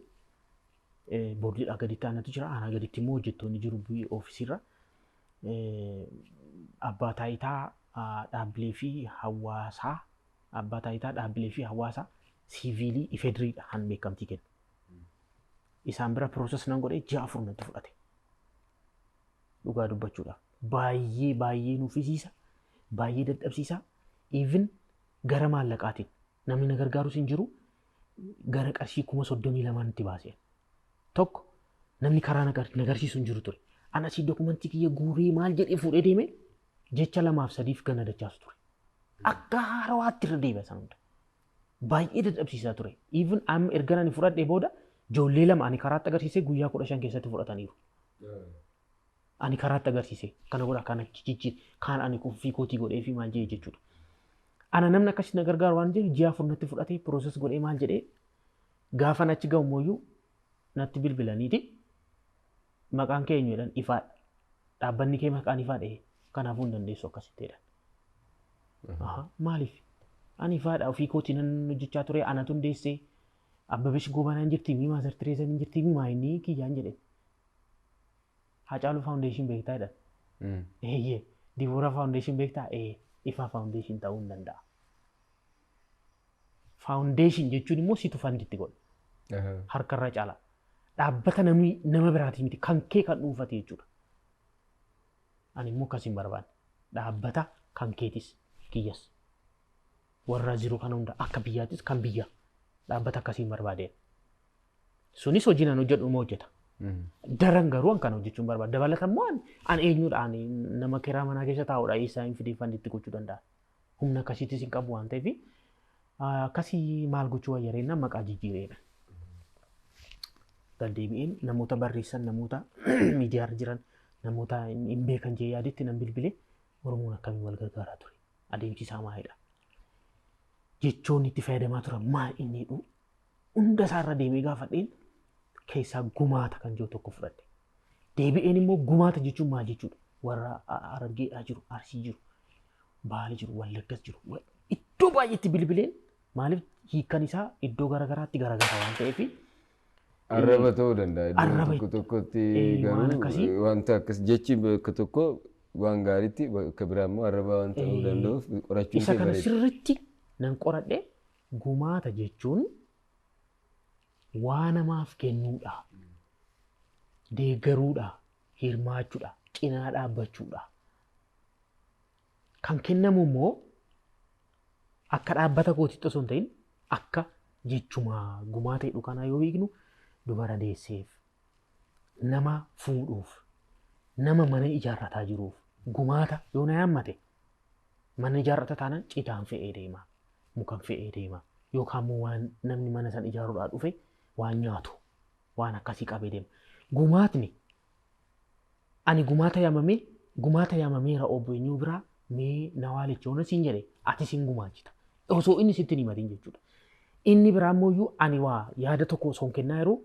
Boordiidhaa gaditti aanatu jira. Aanaa gaditti immoo hojjettoonni jiru ofiisirra. Abbaa taayitaa dhaabbilee fi hawaasaa siiviilii ifediriidha han beekamtii kennu. Isaan bira pirooses nan godhee ji'a 4 natti fudhate. Dhugaa dubbachuudhaaf. Baay'ee nuffisiisa. Baay'ee dadhabsiisa. Even gara maallaqaatiin namni na gargaarus hin jiru. Gara qarshii 32,000 itti baasee. Tokko namni karaa nagarsiisu hin jiru ture. Ana asii dokumentii kiyya guuree maal jedhee fuudhee deeme jecha 2-3 gana dachaasu ture. Akka haarawaatti irra deebi'a san hunda. Baay'ee dadhabsiisaa ture. Even amma erga ani fudhadhee booda ijoollee 2 ani karaatti agarsiisee guyyaa 15 keessatti fudhataniiru. Ani karaatti agarsiisee kana godha kana jijjiir kaan ani kuffii kootii godhee fi maal jedhee jechuudha. Ana namni akkasii na gargaaru waan jedhu ji'a 4 natti fudhatee pirooses godhee maal jedhee gaafa nachi gahu mooyyuu natti bilbilaniiti maqaan kee eenyuudhaan ifaadha. Dhaabbanni kee maqaan ifaadha kanaafuu hin dandeessu akkasitteedha. Maaliif? Ani ifaadha ofii kootii nan hojjechaa ture anatu hundeessee Abbabesh Gobanaan jirti mi Maazar Tireesaan hin jirti mi maayinii kiyyaan jedhe. Hacaaluu faawundeeshin beektaa jedhan. Diboora faawundeeshin beektaa ifaa faawundeeshin ta'uu hin danda'a. Faawundeeshin jechuun immoo situ fanditti godha. Harkarra caala. Dhaabbata nama biraatii miti kan kee kan dhuunfate jechuudha. Ani immoo akkasiin barbaade. Dhaabbata kan keetis kiyyas. Warra jiru kana hunda akka biyyaattis kan biyya. Dhaabbata akkasiin barbaade. Sunis hojii nan hojjedhu immoo hojjeta. Daran garuu kan hojjechuun barbaade. Dabalata immoo ani eenyuudhaan nama kiraa manaa keessa taa'uudha isaa hin fidee fanditti gochuu danda'a. Humna akkasiitis hin qabu waan ta'eef akkasii maal gochuu wayyareennaan maqaa jijjiireedha. Deebi'een namoota barreessan namoota miidiyaarra jiran namoota hin beekan jee yaadetti nan bilbilee Oromoon akkamiin wal gargaaraa ture adeemsi isaa maalidha jechoonni itti fayyadamaa turan maal inni hunda isaarra deemee gaafadheen keessaa gumaata kan jiru tokko fudhadhe. Deebi'een immoo gumaata jechuun maal jechuudha warra Harargeedhaa jiru Arsii jiru Baalee jiru Wallaggas jiru iddoo baay'eetti bilbileen maaliif hiikkan isaa iddoo garaagaraatti garaagara waan ta'eef arraba ta'uu danda'a. Iddoo tokkotti garuu wanta akkas jechi bakka tokko waan gaariitti bakka biraa immoo arraba waan ta'uu danda'uuf qorachuun isa kana sirriitti nan qoradhe gumaata jechuun waa namaaf kennuudha. Deeggaruudha. Hirmaachuudha. Cinaa dhaabbachuudha. Kan kennamu immoo akka dhaabbata kootitti osoo hin ta'in akka jechuma gumaata jedhu kana yoo hiiknu dubara deesseef, nama fuudhuuf, nama mana ijaarrataa jiruuf, gumaata yoo na yaammate mana ijaarrata taanaan citaan fe'ee deema, mukan fe'ee deema, yookaan immoo waan namni mana san ijaaruudhaa dhufe waan nyaatu, waan akkasii qabee deema. Gumaatni ani gumaata yaamameera obbo eenyuu biraa mee na waalichoona siin jedhe ati siin gumaachita. Osoo inni sitti hin himatin jechuudha. Inni biraa immoo ani waa yaada tokko osoo hin kennaa yeroo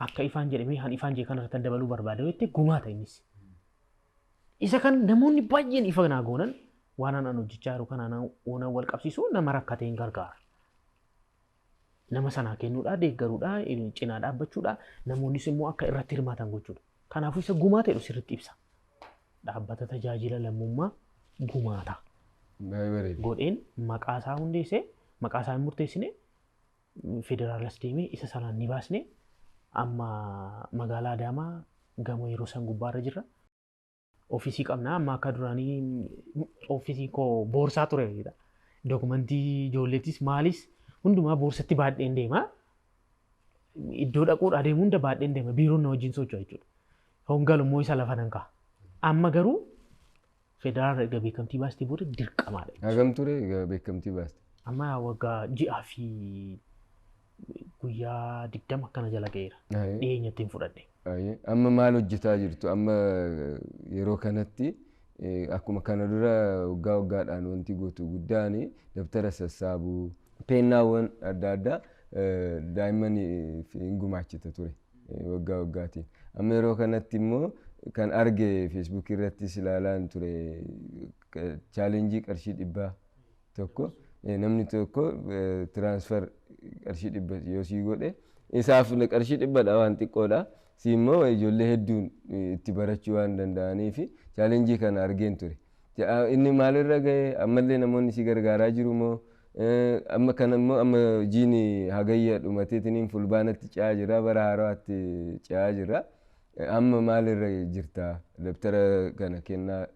akka ifaan jedhamee han ifaan jee kanarratti dabaluu barbaada jettee gumaata innis. Isa kan namoonni baay'een ifa naa goonan waan an hojjechaa jiru kanaan oonan wal qabsiisu nama rakkatee hin gargaara. Nama sanaa kennuudhaa, deeggaruudhaa, cinaa dhaabbachuudhaa, namoonnis immoo akka irratti hirmaatan gochuudha. Kanaafuu isa gumaata jedhu sirriitti ibsa. Dhaabbata tajaajila lammummaa gumaata. Godheen maqaa isaa hundeessee maqaa isaa hin murteessine federaalas deemee isa sanaan ni baasne amma magaalaa Adaamaa gamoo yeroo san gubbaarra jirra. Ofiisii qabna amma akka duraanii ofiisii koo boorsaa ture. Dokumentii ijoolleettis maalis hundumaa boorsatti baadheen deema. Iddoo dhaquudhaa deemu hunda baadheen deema. Biiroon na wajjin socho'a jechuudha. Hongalummoo isa lafa nan ka'a. Amma garuu federaala erga beekamtii baastee booda dirqamaadha. Hagam ture beekamtii baaste? Amma waggaa ji'aa fi guyyaa 20 akkana jala ga'eera. Dhiyeenyatti hin fudhadhe. Amma maal hojjetaa jirtu? Amma yeroo kanatti akkuma kana dura waggaadhaan wanti gootu guddaan dabtara sassaabuu pennaawwan adda addaa daa'imman hin gumaachita ture waggaatiin. Amma yeroo kanatti immoo kan arge Facebook irrattis ilaalaan ture chaalenjii qarshii 100 tokko namni tokko transfer qarshii 100 yoo sii godhe isaaf qarshii 100 waan xiqqoodha si immoo ijoollee hedduun itti barachuu waan danda'aniif chaalenjii kana argeen ture. Inni maalirra gahe ammallee namoonni si gargaaraa jiru moo amma kana immoo amma jiini hagayya dhumateetiniin fulbaanatti ce'aa jira bara haaraatti ce'aa jira. Amma maalirra jirta dabtara kana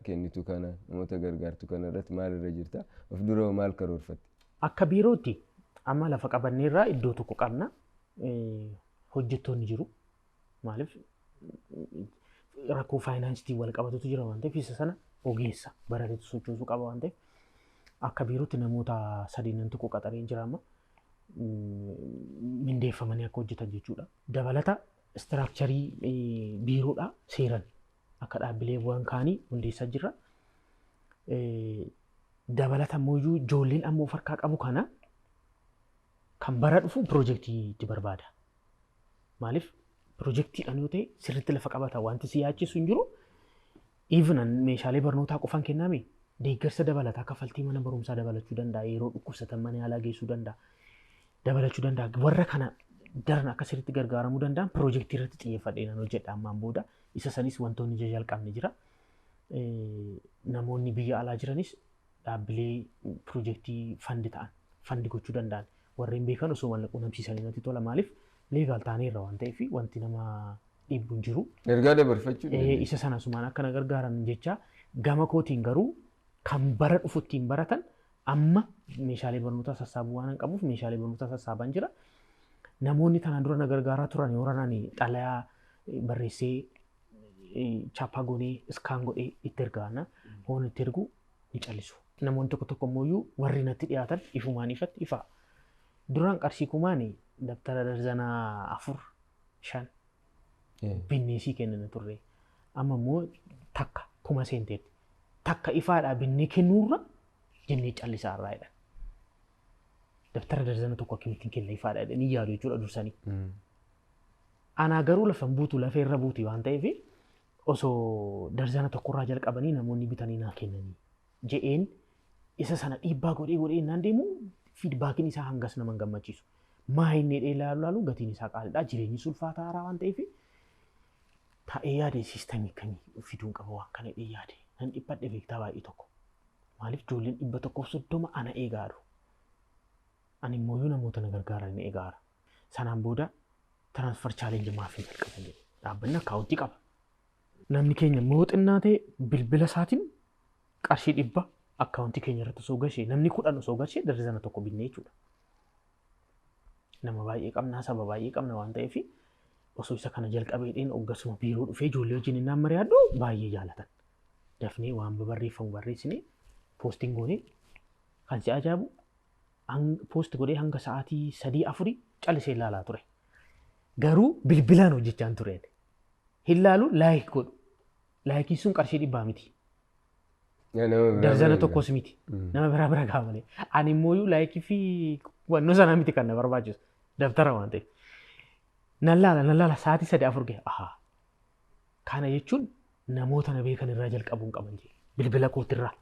kennitu kana namoota gargaartu kana irratti maalirra jirta of dura maal karoorfatte? Akka biirootti amma lafa qabanneerraa iddoo tokko qabna hojjettoonni jiru maaliif rakkoo faayinaansiitiin wal qabatutu jira waan ta'eef isa sana ogeessa barateetu sochoosuu qaba waan ta'eef akka biirootti namoota 3 tokko qaxareen jira amma mindeeffamanii akka hojjetan jechuudha. Dabalata istiraakcharii biiroodha seeran akka dhaabbileewwan kaanii hundeessaa jira. Dabalata immoo ijoolleen amma of harkaa qabu kana kan bara dhufu piroojeektii itti barbaada. Maaliif piroojeektiidhaan yoo ta'e sirriitti lafa qabata wanti si yaachisu hin jiru. Even meeshaalee barnootaa qofaan kenname deeggarsa dabalataa kaffaltii mana barumsaa dabalachuu danda'a. Yeroo dhukkubsatan mana yaalaa geessuu danda'a. Dabalachuu danda'a. Warra kana daran akka sirriitti gargaaramuu danda'an piroojeektii irratti xiyyeeffadheen hojjedha ammaan booda. Isa sanis wantoonni jalqabne jira. Namoonni biyya alaa jiranis dhaabbilee piroojeektii fandi ta'an fandi gochuu danda'an warreen beekan osoo wal quunnamsiisanii natti tola maaliif leegaal taaneerra waan ta'eef wanti nama dhibbu hin jiru. Ergaa dabarfachuu isa sana sumaan akka na gargaaran jecha gama kootiin garuu kan bara dhufu ittiin baratan amma meeshaalee barnootaa sassaabuu waan qabuuf meeshaalee barnootaa sassaaban jira. Namoonni tanaan dura na gargaaraa turan yoo ranani xalayaa barreessee chaappaa goonee iskaan godhee itti ergaana hoon itti ergu ni callisu. Namoonni tokko tokko immoo warri natti dhiyaatan ifumaan ifatti ifa. Duraan qarshii kumaani dabtara darzanaa 4-5 binneesii kennina turre. Amma immoo takka kuma seenteetti. Takka ifaadhaa binnee kennuurra jennee callisaa irraa jedhan. Dabtara darzana tokko akkamittiin kenna ifaadhaa jedhanii yaadu jechuudha dursanii. Anaa garuu lafan buutu lafa irra buuti waan ta'eef osoo darzana tokkorraa jalqabanii namoonni bitanii naa kennanii je'een isa sana dhiibbaa godhee naan deemu fiidbaakiin isaa hangas nama gammachiisu. Maa inni ilaalu gatiin isaa qaaliidha jireenyi sulfaataa haaraa waan ta'eef taa'ee yaade siistamii kamii fiduun qaba waan kana yaade nan dhiphadhe beektaa baay'ee tokko. Maaliif ijoolleen 130 ana eegaaru. Ani immoo namoota na gargaaran ni eegaara. Sanaan booda transfer challenge maafii jalqaban jedhe dhaabbanni akkaawuntii qaba. Namni keenya immoo xinnaa ta'e bilbila isaatiin qarshii 100 akkaawuntii keenya irratti osoo gashee namni 10 osoo gashee darzana tokko binnee jechuudha. Nama baay'ee qabnaa saba baay'ee qabna waan ta'eef osoo isa kana jalqabeedhaan hoggasuma biiroo dhufee ijoollee wajjin innaan mari'adhu baay'ee jaalatan. Dafnee waan barreeffamu barreessinee poostiin goonee kan si ajaa'ibu poost godhee hanga sa'aatii 3-4 callisee ilaalaa ture. Garuu bilbilaan hojjechaan tureen. Hin laalu laayik godhu. Laayikiin sun qarshii 100 miti. Darzana tokkos miti. Nama biraa gaa malee. Ani immoo laayikii fi wannoo sana miti kan na barbaachisu. Dabtara waan ta'eef. Nan laala sa'aatii 3-4 gahe. Ahaa. Kana jechuun namoota na beekan irraa jalqabuun qaban jee. Bilbila kootirraa.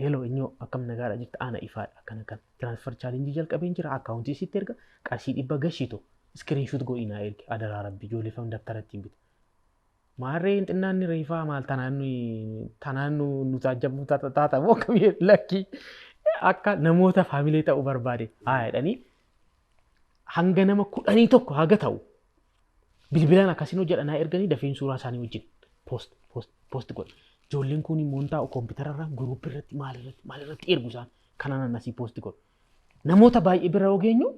Hello inyoo akkam nagaadha jirta ana ifaadha akkana kan transfer challenge jalqabeen jira akkaawuntii sitti erga qarshii 100 gashiito screenshot godhinaa erge adaraa rabbi ijoollee fam dabtaratti hin bitu. Maarreen xinnaanni reefaa maal tanaan nu taajjabu taata moo akkamii lakkii akka namoota faamilee ta'uu barbaade haa jedhanii hanga nama 11 haga ta'u bilbilaan akkasiin hojjedhanaa erganii dafeen suuraa isaanii wajjin post godhe. Ijoolleen kun immoo taa'u kompiitararraa guruup irratti maal irratti ergu isaan kanaan annasii poosti godhu. Namoota baay'ee bira ogeenyu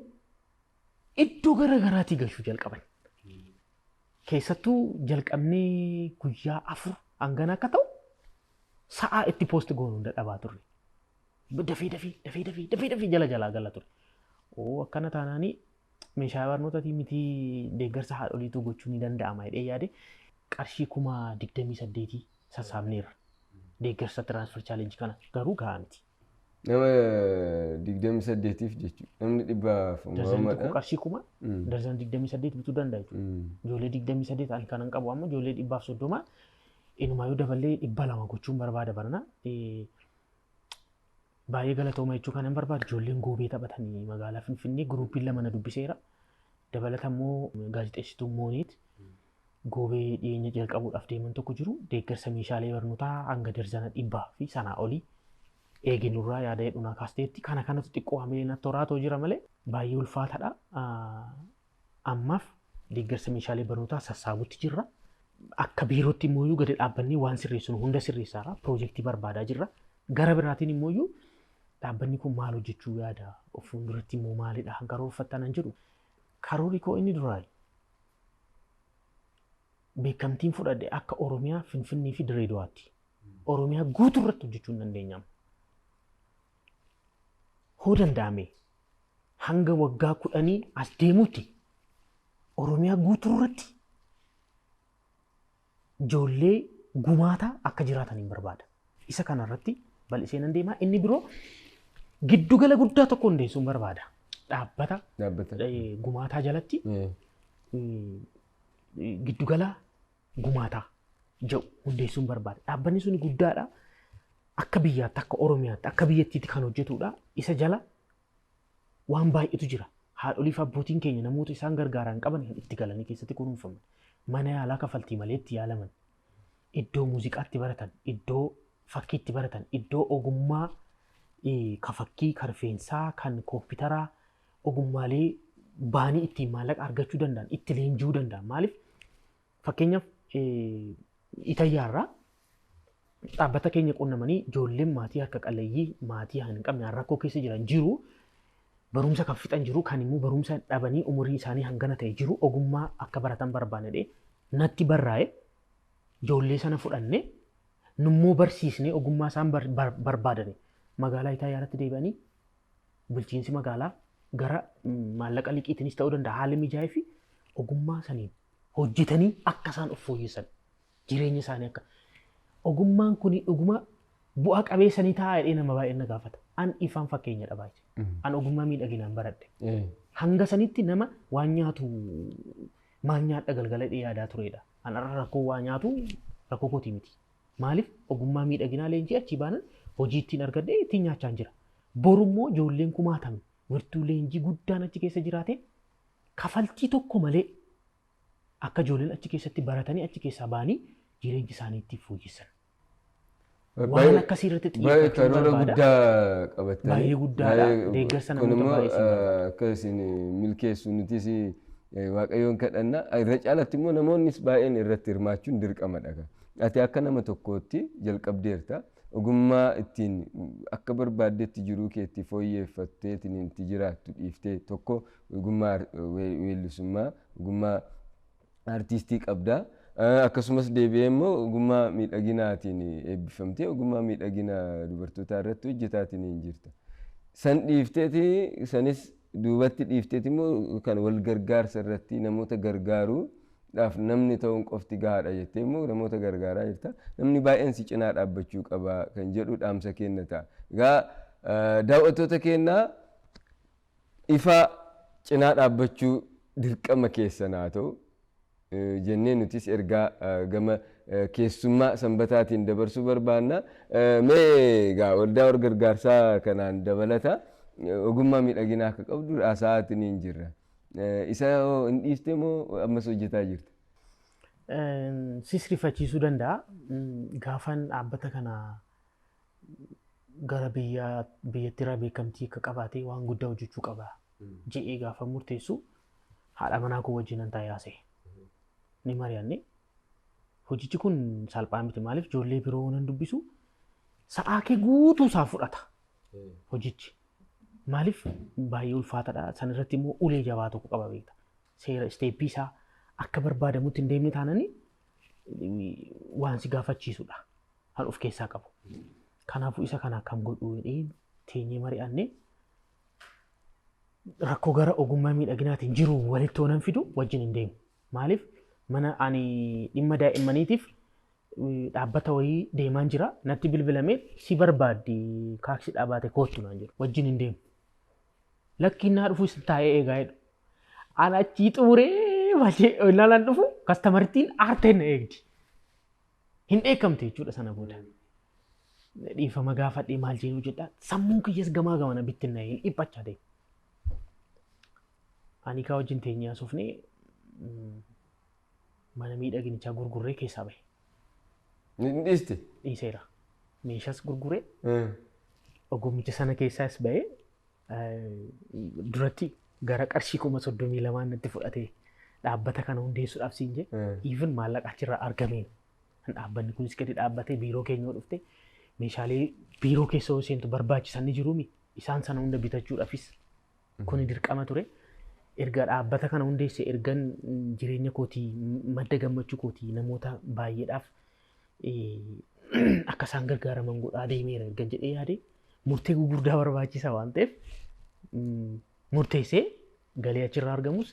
iddoo garaagaraatii gashuu jalqaban. Keessattuu jalqabnee guyyaa 4 hangana akka ta'u sa'aa itti poosti goonu hunda dhabaa turre. Dafee jalaa gala ture. Akkana taanaanii meeshaa barnootaatii miti deeggarsa haadholiitu gochuu ni danda'ama jedhee yaade qarshii 28,000 sassaabneerra. Deeggarsa transfer challenge kana garuu gahaa miti. Nama 28tiif jechuudha. Namni 100 Darzan tokko qarshii 1,000 darzan 28 bituu danda'a jechuudha. Ijoollee 28 ani kanan qabu amma ijoollee 130 Inumaayyuu daballee 200 gochuun barbaada barana. Baay'ee galatooma jechuu kan hin barbaadu ijoolleen goobee taphatanii magaalaa Finfinnee guruupiin 2 na dubbiseera. Dabalata immoo gaazexeessituu Mooniit goobee dhiyeenya jalqabuudhaaf deeman tokko jiru. Deeggarsa meeshaalee barnootaa hanga darzana 100 fi sanaa olii eeginurraa yaada hedduunaa kaasteetti. Kana kanatu xiqqoo hamilee natti horaatoo jira malee baay'ee ulfaataadha. Ammaaf deeggarsa meeshaalee barnootaa sassaabutti jirra. Akka biirootti immoo gadi dhaabbannee waan sirreessinu hunda sirreessaara. Piroojeektii barbaadaa jirra. Gara biraatiin immoo dhaabbanni kun maal hojjechuu yaada? Of fuulduratti immoo maalidha? Karoorfattan hin jedhu. Karoorri koo inni duraay beekamtiin fudhadhe akka Oromiyaa, Finfinnee fi Direedawaatti. Oromiyaa guutuu irratti hojjechuu hin dandeenyamu. Hoo danda'ame hanga waggaa 10 as deemuutti Oromiyaa guutuu irratti ijoollee gumaataa akka jiraatan hin barbaada. Isa kanarratti bal'isee nan deemaa. Inni biroo giddugala guddaa tokko hundeessuun barbaada. Dhaabbata gumaataa jalatti giddugala gumaataa jedhu hundeessuun barbaada. Dhaabbanni sun guddaadha. Akka biyyaatti, akka Oromiyaatti, akka biyyattiitti kan hojjetudha. Isa jala waan baay'eetu jira. Haadholiif abbootiin keenya namoota isaan gargaaran qaban itti galanii keessatti kunuunfaman. Mana yaalaa kafaltii malee itti yaalaman. Iddoo muuziqaatti baratan, iddoo fakkiitti baratan, iddoo ogummaa kafakkii, kan rifeensaa, kan kompiitaraa, ogummaalee baanii ittiin maallaqa argachuu danda'an, itti leenji'uu danda'an. Maaliif fakkeenyaaf Itayyaarraa dhaabbata keenya qunnamanii ijoolleen maatii harka qalleeyyii maatii hin qabne rakkoo keessa jiran jiru. Barumsa kan fixan jiru, kan immoo barumsa dhabanii umurii isaanii hangana ta'e jiru. Ogummaa akka baratan barbaanne natti barraa'e ijoollee sana fudhanne nummoo barsiisne ogummaa isaan barbaadane magaalaa Itayyaarratti deebi'anii bulchiinsi magaalaa gara maallaqa liqiitiinis ta'uu danda'a haala mijaa'ee fi ogummaa saniin hojjetanii akka isaan of fooyyessan jireenya isaanii akka ogummaan kun dhuguma bu'aa qabeessanii taa'ee nama baay'ee na gaafata. An ifaan fakkeenya dhabaa jira. An ogummaa miidhaginaan baradhe. Hanga sanitti nama waan nyaatu maal nyaadha galgala yaadaa turedha. An irra rakkoo waa nyaatu rakkoo kooti miti. Maaliif ogummaa miidhaginaa leenjii achi baanan hojii ittiin argadhee ittiin nyaachaan jira. Borummoo ijoolleen kumaatame wirtuu leenjii guddaan achi keessa jiraate kafaltii tokko malee akka ijoolleen achi keessatti baratanii achi keessaa baanii jireenya isaanii ittiin fooyyessan. Waan akkasii irratti xiyyeeffachuu barbaada. Guddaa qabatanii. Baay'ee guddaadha. Deeggarsa namoota baay'ee Kunimmoo akka isin milkeessu nutis Waaqayyoon kadhanna. Irra caalatti immoo namoonnis baay'een irratti hirmaachuun dirqamadha. Ati akka nama tokkootti jalqabdeerta. Ogummaa ittiin akka barbaaddetti jiruu keetti fooyyeffattee itti jiraattu dhiiftee tokko ogummaa weellisummaa, ogummaa artiistii qabdaa. Akkasumas deebi'ee immoo ogummaa miidhaginaatiin eebbifamtee ogummaa miidhagina dubartootaa irratti hojjetaatiin hin jirta. San dhiifteeti sanis duubatti dhiifteeti immoo kan wal gargaarsa irratti namoota gargaaruudhaaf namni ta'uun qofti gahaadha jettee immoo namoota gargaaraa jirta. Namni baay'een si cinaa dhaabbachuu qaba kan jedhu dhaamsa kenna ta'a. Egaa daawwattoota keenyaa ifa cinaa dhaabbachuu dirqama keessan haa ta'u. Jennee nutis ergaa gama keessummaa sanbataatiin dabarsuu barbaanna. Mee egaa waldaa wal gargaarsaa kanaan dabalata ogummaa miidhaginaa akka qabdu haasa'aatiin hin jirra. Isa hin dhiifte moo ammas hojjetaa jirta? Sisrifachiisuu danda'a. Gaafan dhaabbata kana gara biyyattiirraa beekamtii akka qabaatee waan guddaa hojjechuu qaba jedhee gaafa murteessu haadha manaa koo wajjin taa'ee haasa'e. Ni mari'anne hojichi kun salphaa miti. Maaliif ijoollee biroo nan dubbisu sa'aa kee guutuu isaa fudhata hojichi. Maaliif baay'ee ulfaataadha. San irratti immoo ulee jabaa tokko qaba beekta. Seera isteeppii isaa akka barbaadamutti hin deemne taananii waan si gaafachiisudha kan of keessaa qabu. Kanaafuu isa kana akkam godhu jedhee teenyee mari'anne rakkoo gara ogummaa miidhaginaatiin jiru walitti oonan fidu wajjin hin deemu. Maaliif mana ani dhimma daa'immaniitiif dhaabbata wayii deemaan jira. Natti bilbilamee si barbaaddi kaaksi dhaabbate kootu naan jedhu wajjin hin deemu. Lakkinnaa dhufu isin taa'ee eegaa jedhu. Ana achii xumuree ilaalan dhufu kastamartiin aarteen na eegdi. hin dheekkamte jechuudha sana booda. Dhiifama gaafadhee maal jedhu jedha sammuun kiyyaas gamaa gamana bittinna'ee hin dhiphachaa ta'e. Ani kaa wajjin teenyee haasofnee mana miidhaginichaa gurgurree keessaa bahe. Ni dhiiste? Dhiiseera. Meeshaas gurguree ogummicha sana keessaas bahee duratti gara qarshii 32,000 natti fudhatee dhaabbata kana hundeessuudhaaf siin jee even maallaqa achirraa argameen dhaabbanni kunis gadi dhaabbatee biiroo keenya dhufte meeshaalee biiroo keessa seentu barbaachisan ni jiruumi isaan sana hunda bitachuudhaafis kuni dirqama ture. Erga dhaabbata kana hundeesse ergan jireenya kootii madda gammachuu kootii namoota baay'eedhaaf akka isaan gargaaraman godhaa deemeera ergan jedhee yaade murtee gurguddaa barbaachisaa waan ta'eef murteessee galii achirraa argamus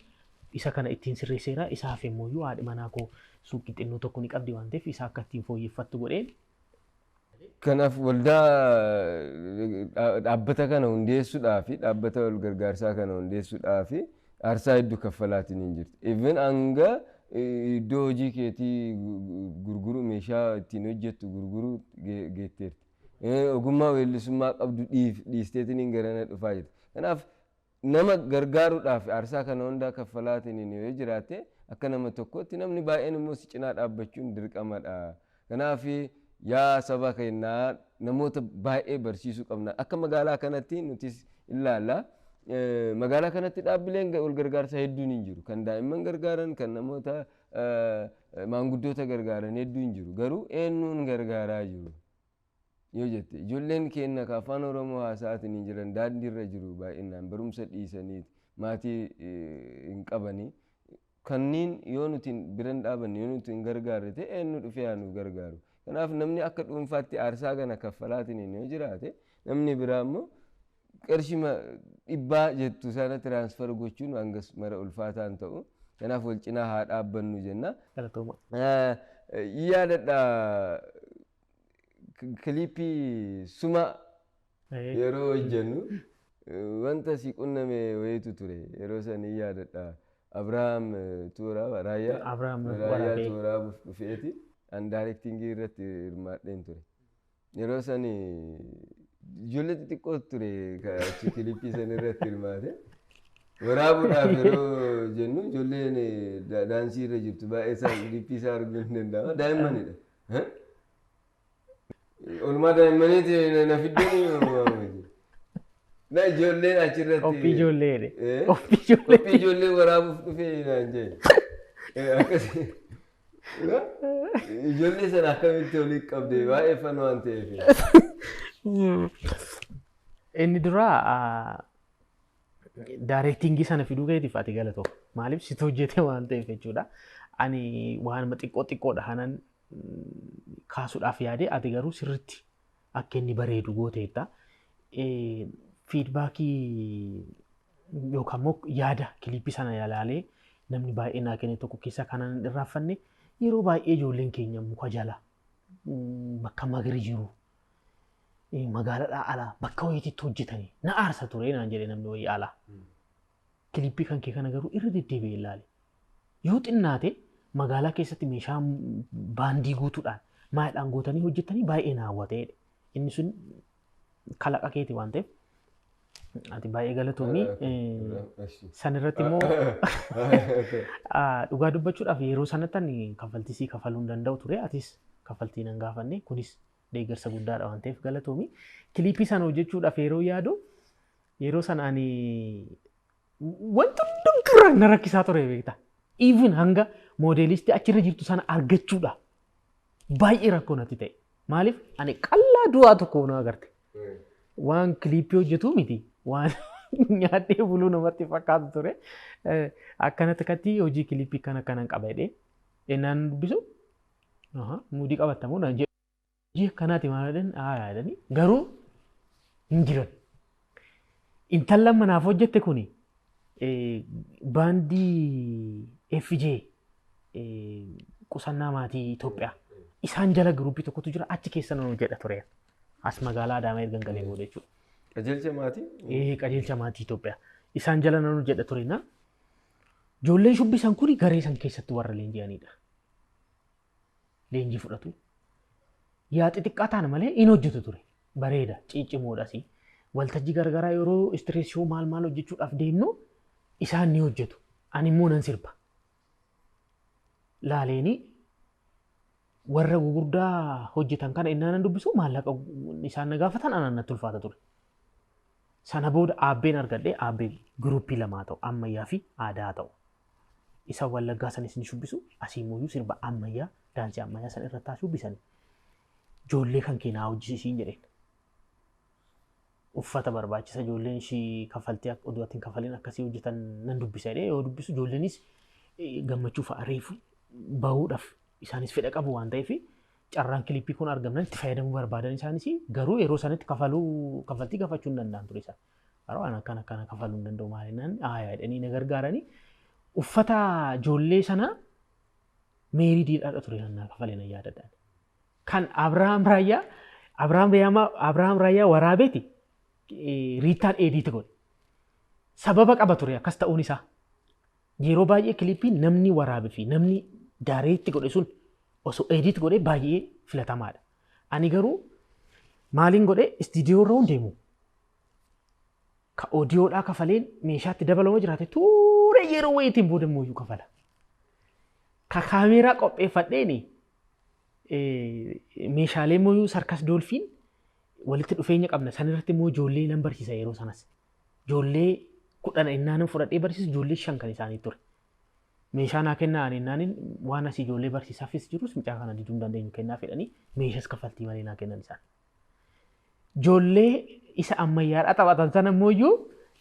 isa kana ittiin sirreesseera isa hafe immoo haadhi manaa koo suuqii xinnoo tokko ni qabdi waan ta'eef isa akka ittiin fooyyeffattu godheen. Kanaaf waldaa dhaabbata kana hundeessuudhaaf dhaabbata wal gargaarsaa kana hundeessuudhaaf aarsaa hedduu kaffalaatiin hin jirtu. Even hanga iddoo hojii keetii gurguruu meeshaa ittiin hojjettu gurguruu geetteerti. Ogummaa weellisummaa qabdu dhiisteetiin garana dhufaa jirti. Kanaaf nama gargaaruudhaaf aarsaa kana hundaa kaffalaatiin yoo jiraate akka nama tokkotti namni baay'een immoo si cinaa dhaabbachuun dirqamadha. Kanaaf yaa saba keenyaa namoota baay'ee barsiisuu qabna. Akka magaalaa kanatti nutis ilaalla. Magaalaa kanatti dhaabbileen wal gargaarsaa hedduun hin jiru. Kan daa'imman gargaaran, kan namoota maanguddoota gargaaran hedduun hin jiru. Garuu eenyuun gargaaraa jiru? Yoo jette ijoolleen keenya afaan Oromoo haasa'aatiin hin jiran daandiirra jiru baay'inaan barumsa dhiisanii maatii hin qabanii. Kanneen yoo nuti biran dhaabanne yoo nuti hin gargaarre ta'e eenyu dhufee haa nu gargaaru. Kanaaf namni akka dhuunfaatti aarsaa kana kaffalaatiin yoo jiraate namni biraa immoo qarshima 100 jettu sana tiraansfer gochuun hangas mara ulfaataan ta'u. Kanaaf wal cinaa haa dhaabbannu jenna. Yaadadha kilipii suma yeroo hojjennu wanta si qunname wayitu ture yeroo sanii yaadadha. Abrahaam Tuuraa Raayyaa Tuuraa dhufeeti an daarektingii irratti hirmaadheen ture. Yeroo sanii ijoollee xixiqqoo ture achi kilipii san irratti hirmaate. Waraabuudhaaf yeroo jennu ijoolleen daansii irra jirtu baay'ee isaan kilipii isaa arguu hin danda'ama. Daa'immanidha. Oolmaa daa'immaniiti na fiddeen na ijoolleen achirratti. Ophii ijoollee. Ophii ijoollee waraabuuf dhufee naan jee. Akkasii. Ijoollee sana akkamitti olii qabde baay'ee fan waan ta'eef. Inni duraa daarektingii sana fiduu keetiif ati galatoo maaliif situ hojjete waan ta'eef jechuudha. Ani waan xiqqoodha hanan kaasuudhaaf yaade ati garuu sirriitti akka inni bareedu gooteetta. Fiidbaakii yookaan immoo yaada kilipii sana ilaalee namni baay'ee naa kenne tokko keessa kanan irraanfanne yeroo baay'ee ijoolleen keenya muka jala bakka magari jiru magaalaadhaa alaa bakka wayiitti hojjetanii na aarsa ture naan jedhe namni wayii alaa. Kilipii kan kee kana garuu irra deddeebi'ee ilaale. Yoo xinnaate magaalaa keessatti meeshaa baandii guutuudhaan maayidhaan gootanii hojjetanii baay'ee na hawwateedha. Inni sun kalaqa keeti waan ta'eef ati baay'ee galatoomii san irratti immoo dhugaa dubbachuudhaaf yeroo sanatti kaffaltii sii kafaluu hin danda'u ture atis kaffaltii nan gaafanne kunis deeggarsa guddaadha waan ta'eef galatoomii. Kilipii sana hojjechuudhaaf yeroo yaadu yeroo sana ani wanta hundumtuu na rakkisaa ture beektaa. Even hanga moodeelistii achirra jirtu sana argachuudha baay'ee rakkoo natti ta'e. Maaliif ani qallaa du'aa tokko na agarte. Waan kilipii hojjetu miti waan nyaadhee buluu namatti fakkaatu ture. Akkanatti katti hojii kilipii kana kanan qabadhe ennaan dubbisu muudii qabatamuu naan jedhu. Hojii akkanaati maal yaadanii garuu hin jiran. Intallan manaaf hojjette kuni baandii FJ qusannaa maatii Itoophiyaa isaan jala giruupii tokkotu jira achi keessa nan hojjedha ture. As magaalaa Adaamaa ergan galee booda jechuudha. Qajeelcha maatii? Qajeelcha maatii Itoophiyaa. Isaan jala nan hojjedha ture na. Ijoolleen shubbisan kuni garee san keessatti warra leenji'anidha. Leenjii fudhatu. yaa xixiqqaa taana malee in hojjetu ture. Bareeda ciccimoodhasi. Waltajjii garagaraa yeroo istireesiyoo maal hojjechuudhaaf deemnu isaan ni hojjetu. Ani immoo nan sirba. Laaleeni warra gugurdaa hojjetan kana innaan nan dubbisu maallaqa isaan na gaafatan anaan natti ulfaata ture. Sana booda aabbeen argadhee aabbee guruppii lamaa ta'u ammayyaa fi aadaa ta'u. Isa wallaggaa sanis ni shubbisu asii immoo sirba ammayyaa daansii ammayyaa san irratti shubbisan. Ijoollee kan keenyaa hojjisiisiin jedheen. Uffata barbaachisa ijoolleen ishii kaffaltii oduu ittiin kaffaliin akkasii hojjetan nan dubbisa jedhee yoo dubbisu ijoolleenis gammachuu fa'a reefu bahuudhaaf isaanis fedha qabu waan ta'eef carraan kilippii kun argamnan itti fayyadamuu barbaadan isaanis garuu yeroo sanatti kaffaltii gaafachuu hin danda'an ture isaan. Garuu waan akkana kaffaluu hin danda'u maalinaan aayaa jedhanii na gargaaranii uffata ijoollee sana meerii diidhaadha ture nannaa kaffaleen yaadadhaan. Kan Abrahaam Raayyaa waraabeeti riitaan eediiti godhe. Sababa qaba ture akkas ta'uun isaa. Yeroo baay'ee kilippii namni waraabee fi namni daareetti godhe sun osoo eediiti godhe baay'ee filatamaadha. Ani garuu maaliin godhe istiidiyoo irra hundeemu. Ka oodiyoodhaa kafaleen meeshaatti dabalama jiraate ture yeroo wayiitiin booda immoo kafala. Ka kaameeraa qopheeffadheeni meeshaalee immoo sarkas doolfiin walitti dhufeenya qabna. San irratti immoo ijoollee nan barsiisa yeroo sanas. Ijoollee 10 innaan fudhadhee barsiisu ijoollee 5 kan isaanii ture. Meeshaa naa kennaa innaan waan asii ijoollee barsiisaafis jirus mucaa kana diduu hin dandeenyu kennaa fedhanii meeshaas kaffaltii malee naa kennan isaan. Ijoollee isa ammayyaadhaa taphatan sana immoo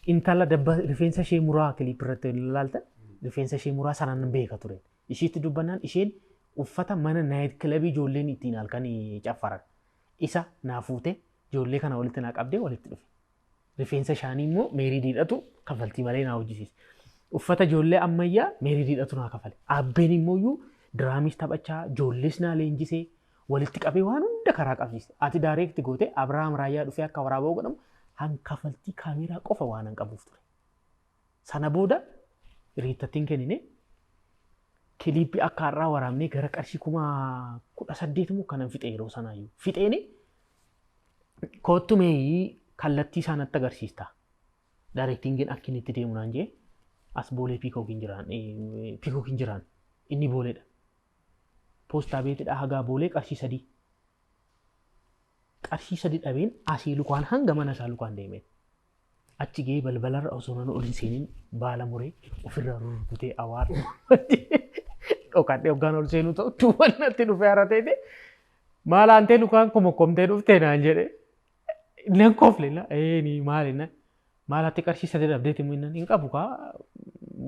intala dabba rifeensa ishee muraa kiliip irratti ilaaltan rifeensa ishee muraa sanaan beeka ture. Ishiitti dubbannaan isheen uffata mana naayit kilabii ijoolleen ittiin halkan caffaran. Isa naa fuute ijoollee kana walitti naa qabdee walitti dhufe. Rifeensa isaanii immoo meerii diidhatu kaffaltii malee naa hojjisiise. Uffata ijoollee ammayyaa meerii diidhatu naa kafale. Aabbeen immoo diraamis taphachaa ijoollees naa leenjisee walitti qabee waan hunda karaa qabsiise. Ati daayireekti goote Abrahaam Raayyaa dhufee akka waraaba'u godhamu kaffaltii kaameeraa qofa waan hin qabuuf ture. Sana booda riittattiin kennine kiliippii akka har'aa waraabnee gara qarshii 18,000 moo kanan fixe yeroo sanaayyuu. Fixeeni koottumee kallattii isaanatti agarsiista. Daayireektiin akka inni itti deemu naan jee as boolee piikookiin jiraan inni booleedha. Poostaa beetidhaa hagaa boolee qarshii 3. Qarshii 3 dhabeen asii lukaan hanga mana isaa lukaan deemeen. Achi gahee balbalarra osoo nan ol hin seeniin baala muree ofirraa rurrukutee awaara. Dhokadhee hoggaan ol seenuu ta'u duuban natti dhufee harateete maal aantee lukaan komokkomtee dhuftee naan jedhe. Nan kooflela maali maalatti qarshii 3 dhabdeeti immoo hin qabu kaa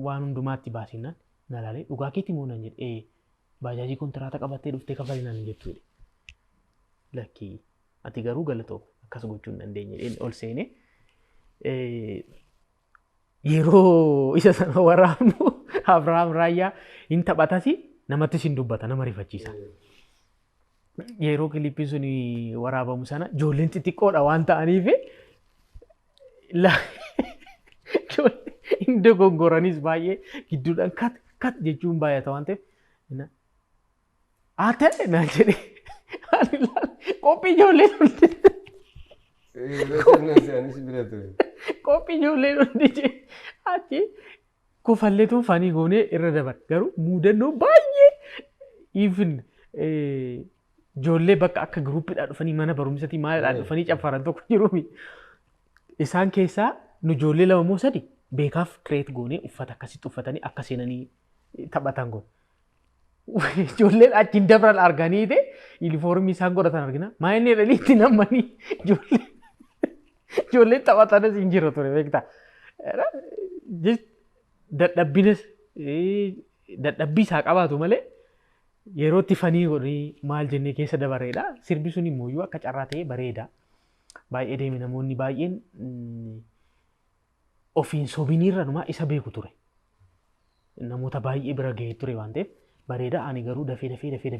waan hundumaatti baasinaan na laalee dhugaa keetti immoo nan jedhe baajaajii kontiraata qabattee dhuftee kafalinaan hin jettuudha. Lakkii ati garuu galatoo akkas gochuu hin dandeenye ol seenee yeroo isa sana waraabnu Abrahaam Raayyaa hin taphatasi namattis hin dubbata nama rifachiisa. Yeroo kiliippiin sun waraabamu sana ijoolleen xixiqqoodha waan ta'aniif hin dogoggoranis baay'ee gidduudhaan kat jechuun baay'ata waan ta'eef haa ta'e naan jedhee qophii ijoolleen hundi qophii ijoolleen hundi achi kofalleetu fanii goonee irra dabar garuu muudannoo baay'ee even ijoollee bakka akka giruuppiidhaa dhufanii mana barumsatii maalidhaa dhufanii caffaran tokko jiruumi. Isaan keessaa nu ijoollee 2 moo 3 beekaaf kireet goonee uffata akkasitti uffatanii akka seenanii taphatan goone. Ijoolleen achiin dabran arganii yuunifoormii isaan godhatan argina. Maa inni jedhanii itti nammanii ijoolleen taphatanis hin jiru ture beektaa. Dadhabbii isaa qabaatu malee yeroo itti fanii godhanii maal jennee keessa dabareedha. Sirbi sun immoo akka carraa ta'ee bareeda. Baay'ee deeme namoonni baay'een ofiin sobiniirra numaa isa beeku ture. Namoota baay'ee bira gahee ture waan ta'eef bareeda. Ani garuu dafee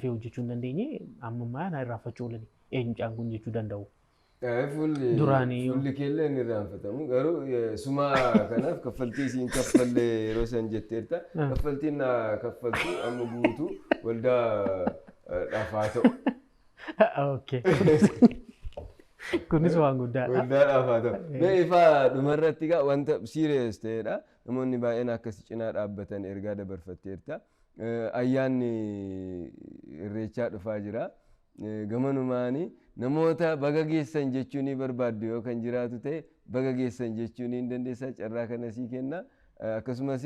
hojjechuu hin dandeenye ammammaa na irraanfachuu oolani eenyuchaan kun jechuu danda'u. Fulli keellee hin irraanfatamu garuu suma kanaaf kaffaltii isiin kaffallee yeroo san jetteetta kaffaltiin kaffaltuu amma guutuu waldaa dhaafaa ta'u. Okay. Kunis waan guddaadha. Guddaadhaaf haa ta'u. Mee ifaa dhumarratti egaa wanta serious ta'edha. Namoonni baay'een akkasii cinaa dhaabbatan ergaa dabarfatteerta. Ayyaanni irreechaa dhufaa jira. Gamanumaanii namoota baga geessan jechuun ni barbaaddu yoo kan jiraatu ta'e baga geessan jechuun ni dandeessa carraa kana sii kenna. Akkasumas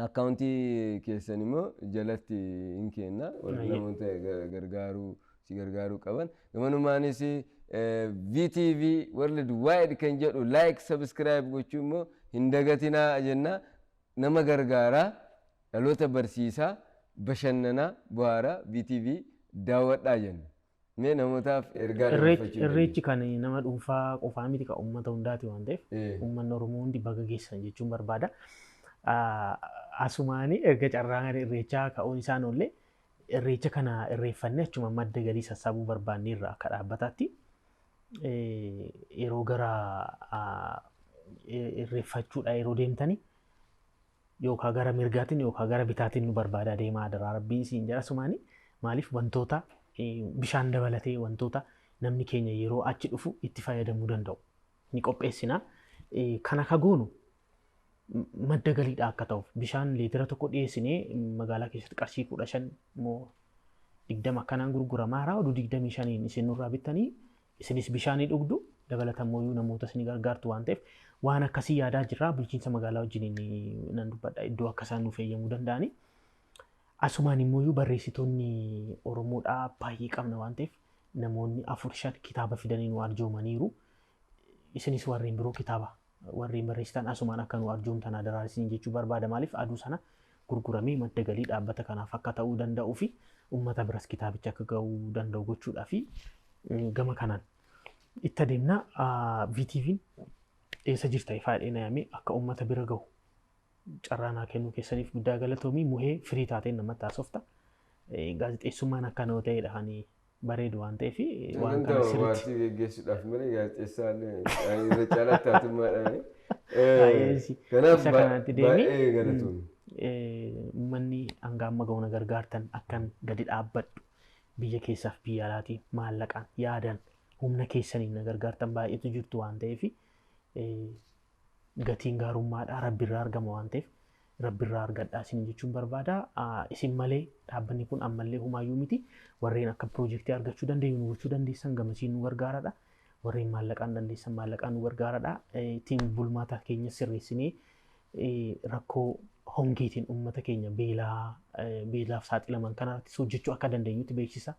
akkaawuntii keessan immoo jalatti hin kenna warra namoota gargaaruu qaban. Gamanumaanis VTV Worldwide kan jedhu like subscribe gochuu immoo hin dagatinaa jenna. Nama gargaaraa dhaloota barsiisaa bashannanaa bu'aaraa VTV daawwadhaa jenna. Mee namootaaf ergaa dabarfachuu Irreechi kan nama dhuunfaa qofaa miti kan uummata hundaati waan ta'eef uummanni Oromoo hundi baga geessan jechuun barbaada. Asumaanii erga carraan irreechaa ka'uun isaan ollee irreecha kana irreeffannee achuma madda galii sassaabuu barbaanne irraa akka dhaabbataatti yeroo gara irreeffachuudha yeroo deemtanii yookaan gara mirgaatiin yookaan gara bitaatiin nu barbaada deemaa dara rabbiin siin jedha. Asumaanii maaliif wantoota bishaan dabalatee wantoota namni keenya yeroo achi dhufu itti fayyadamuu danda'u ni qopheessina. Kana ka goonu madda galiidha akka ta'uuf bishaan liitira tokko dhiyeessinee magaalaa keessatti qarshii 15 moo 20 akkanaan gurguramaa irraa oduu 25 isin nurraa bittanii isinis bishaanii dhugdu dabalatammoo namoota isin gargaartu waan ta'eef waan akkasii yaadaa jirra. Bulchiinsa magaalaa wajjin nan dubbadha iddoo akka isaan nuuf fayyamuu danda'ani. Asumaan immoo barreessitoonni Oromoodhaa baay'ee qabna waan ta'eef namoonni 4-5 kitaaba fidanii nu arjoomaniiru. Isinis warreen biroo kitaaba warreen barreessitan asumaan akka nu arjoomtan adaraarisiin jechuu barbaada. Maaliif aduu sana gurguramee madda galii dhaabbata kanaaf akka ta'uu danda'uu fi uummata biras kitaabicha akka ga'uu danda'u gochuudhaa fi gama kanaan itti adeemna. VTV'n eessa jirta ifaa dheena yaamee akka uummata bira gahu carraanaa kennuu keessaniif guddaa galatoomii. Muhee firii taateen namatti haasofta. Gaazexeessummaan akkanoo ta'edha kan bareedu waan ta'eef waan kana sirriitti. Waanti geggeessuudhaaf malee gaazexeessaan irra caalaatti haatummaadhaan. Kanaaf baay'ee galatoomii. Uummanni hanga amma ga'u na gargaartan akkan gadi dhaabbadhu biyya keessaaf biyya alaatii maallaqaan yaadan humna keessaniin na gargaartan baay'eetu jirtu waan ta'eef gatiin gaarummaadhaa rabbirraa argama waan ta'eef rabbirraa argadhaa isin jechuun barbaada. Isin malee dhaabbanni kun ammallee humaayyuu miti. Warreen akka piroojeektii argachuu dandeenyu nu gochuu dandeessan gamasiin nu gargaaradha. Warreen maallaqaan dandeessan maallaqaan nu gargaaradha. Ittiin bulmaata keenya sirreessinee rakkoo hongeetiin uummata keenya beelaaf saaxilaman kanarratti hojjechuu akka dandeenyutti beeksisa.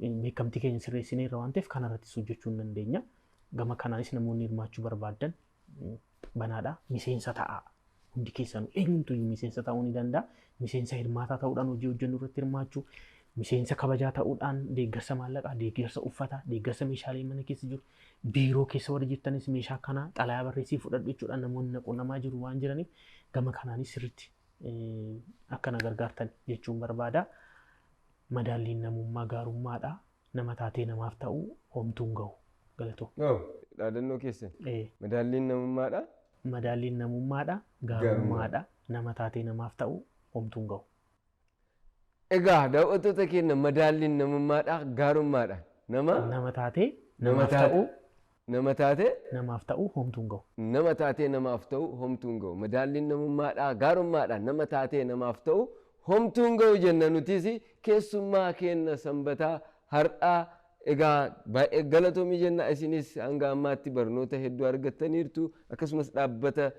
Beekamtii keenya sirreessinee irra waan ta'eef kanarratti hojjechuu hin dandeenya. Gama kanaanis namoonni hirmaachuu barbaadan banaadha. Miseensa ta'a. Hundi keessanuu eenyutu miseensa ta'uu ni danda'a. Miseensa hirmaataa ta'uudhaan hojii hojjennu irratti hirmaachuu, miseensa kabajaa ta'uudhaan deeggarsa maallaqaa, deeggarsa uffataa, deeggarsa meeshaalee mana keessa jiru, biiroo keessa warra jirtanis meeshaa kana xalayaa barreessii fudhadhu jechuudhaan namoonni naquunnamaa jiru waan jiraniif gama kanaanis sirriitti akka na gargaartan jechuun barbaada. Madaalliin namummaa gaarummaadha. Nama taatee namaaf ta'u homtuun gahu galatoo. Dhaadannoo keessan madaalliin namummaadha. Madaalliin namummaadha gaarummaadha. Nama taatee namaaf ta'u homtuun gahu. Egaa daawwattoota keenya madaalliin namummaadha gaarummaadha. Nama taatee namaaf ta'u. Nama taatee namaaf ta'u homtuun gahu. Nama taatee namaaf ta'u homtuun gahu. Madaalliin namummaadha gaarummaadha. Nama taatee namaaf ta'u homtuun gahu jenna nutis keessummaa keenya sanbataa har'aa. Egaa baay'ee galatoomii jenna. Isinis hanga ammaatti barnoota hedduu argattaniirtu. Akkasumas dhaabbata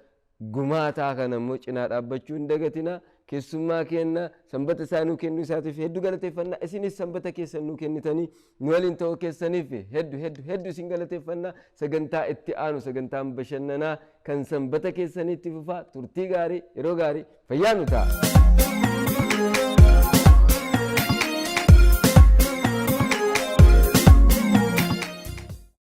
gumaataa kana immoo cinaa dhaabbachuu hin dagatina. Keessummaa keenya sanbata isaa nuu kennuu isaatiif hedduu galateeffannaa. Isinis sanbata keessan nuu kennitanii nu waliin ta'uu keessaniif hedduu isin galateeffannaa. Sagantaa itti aanu sagantaan bashannanaa kan sanbata keessaniitti fufaa turtii gaarii yeroo gaarii fayyaa nu ta'a.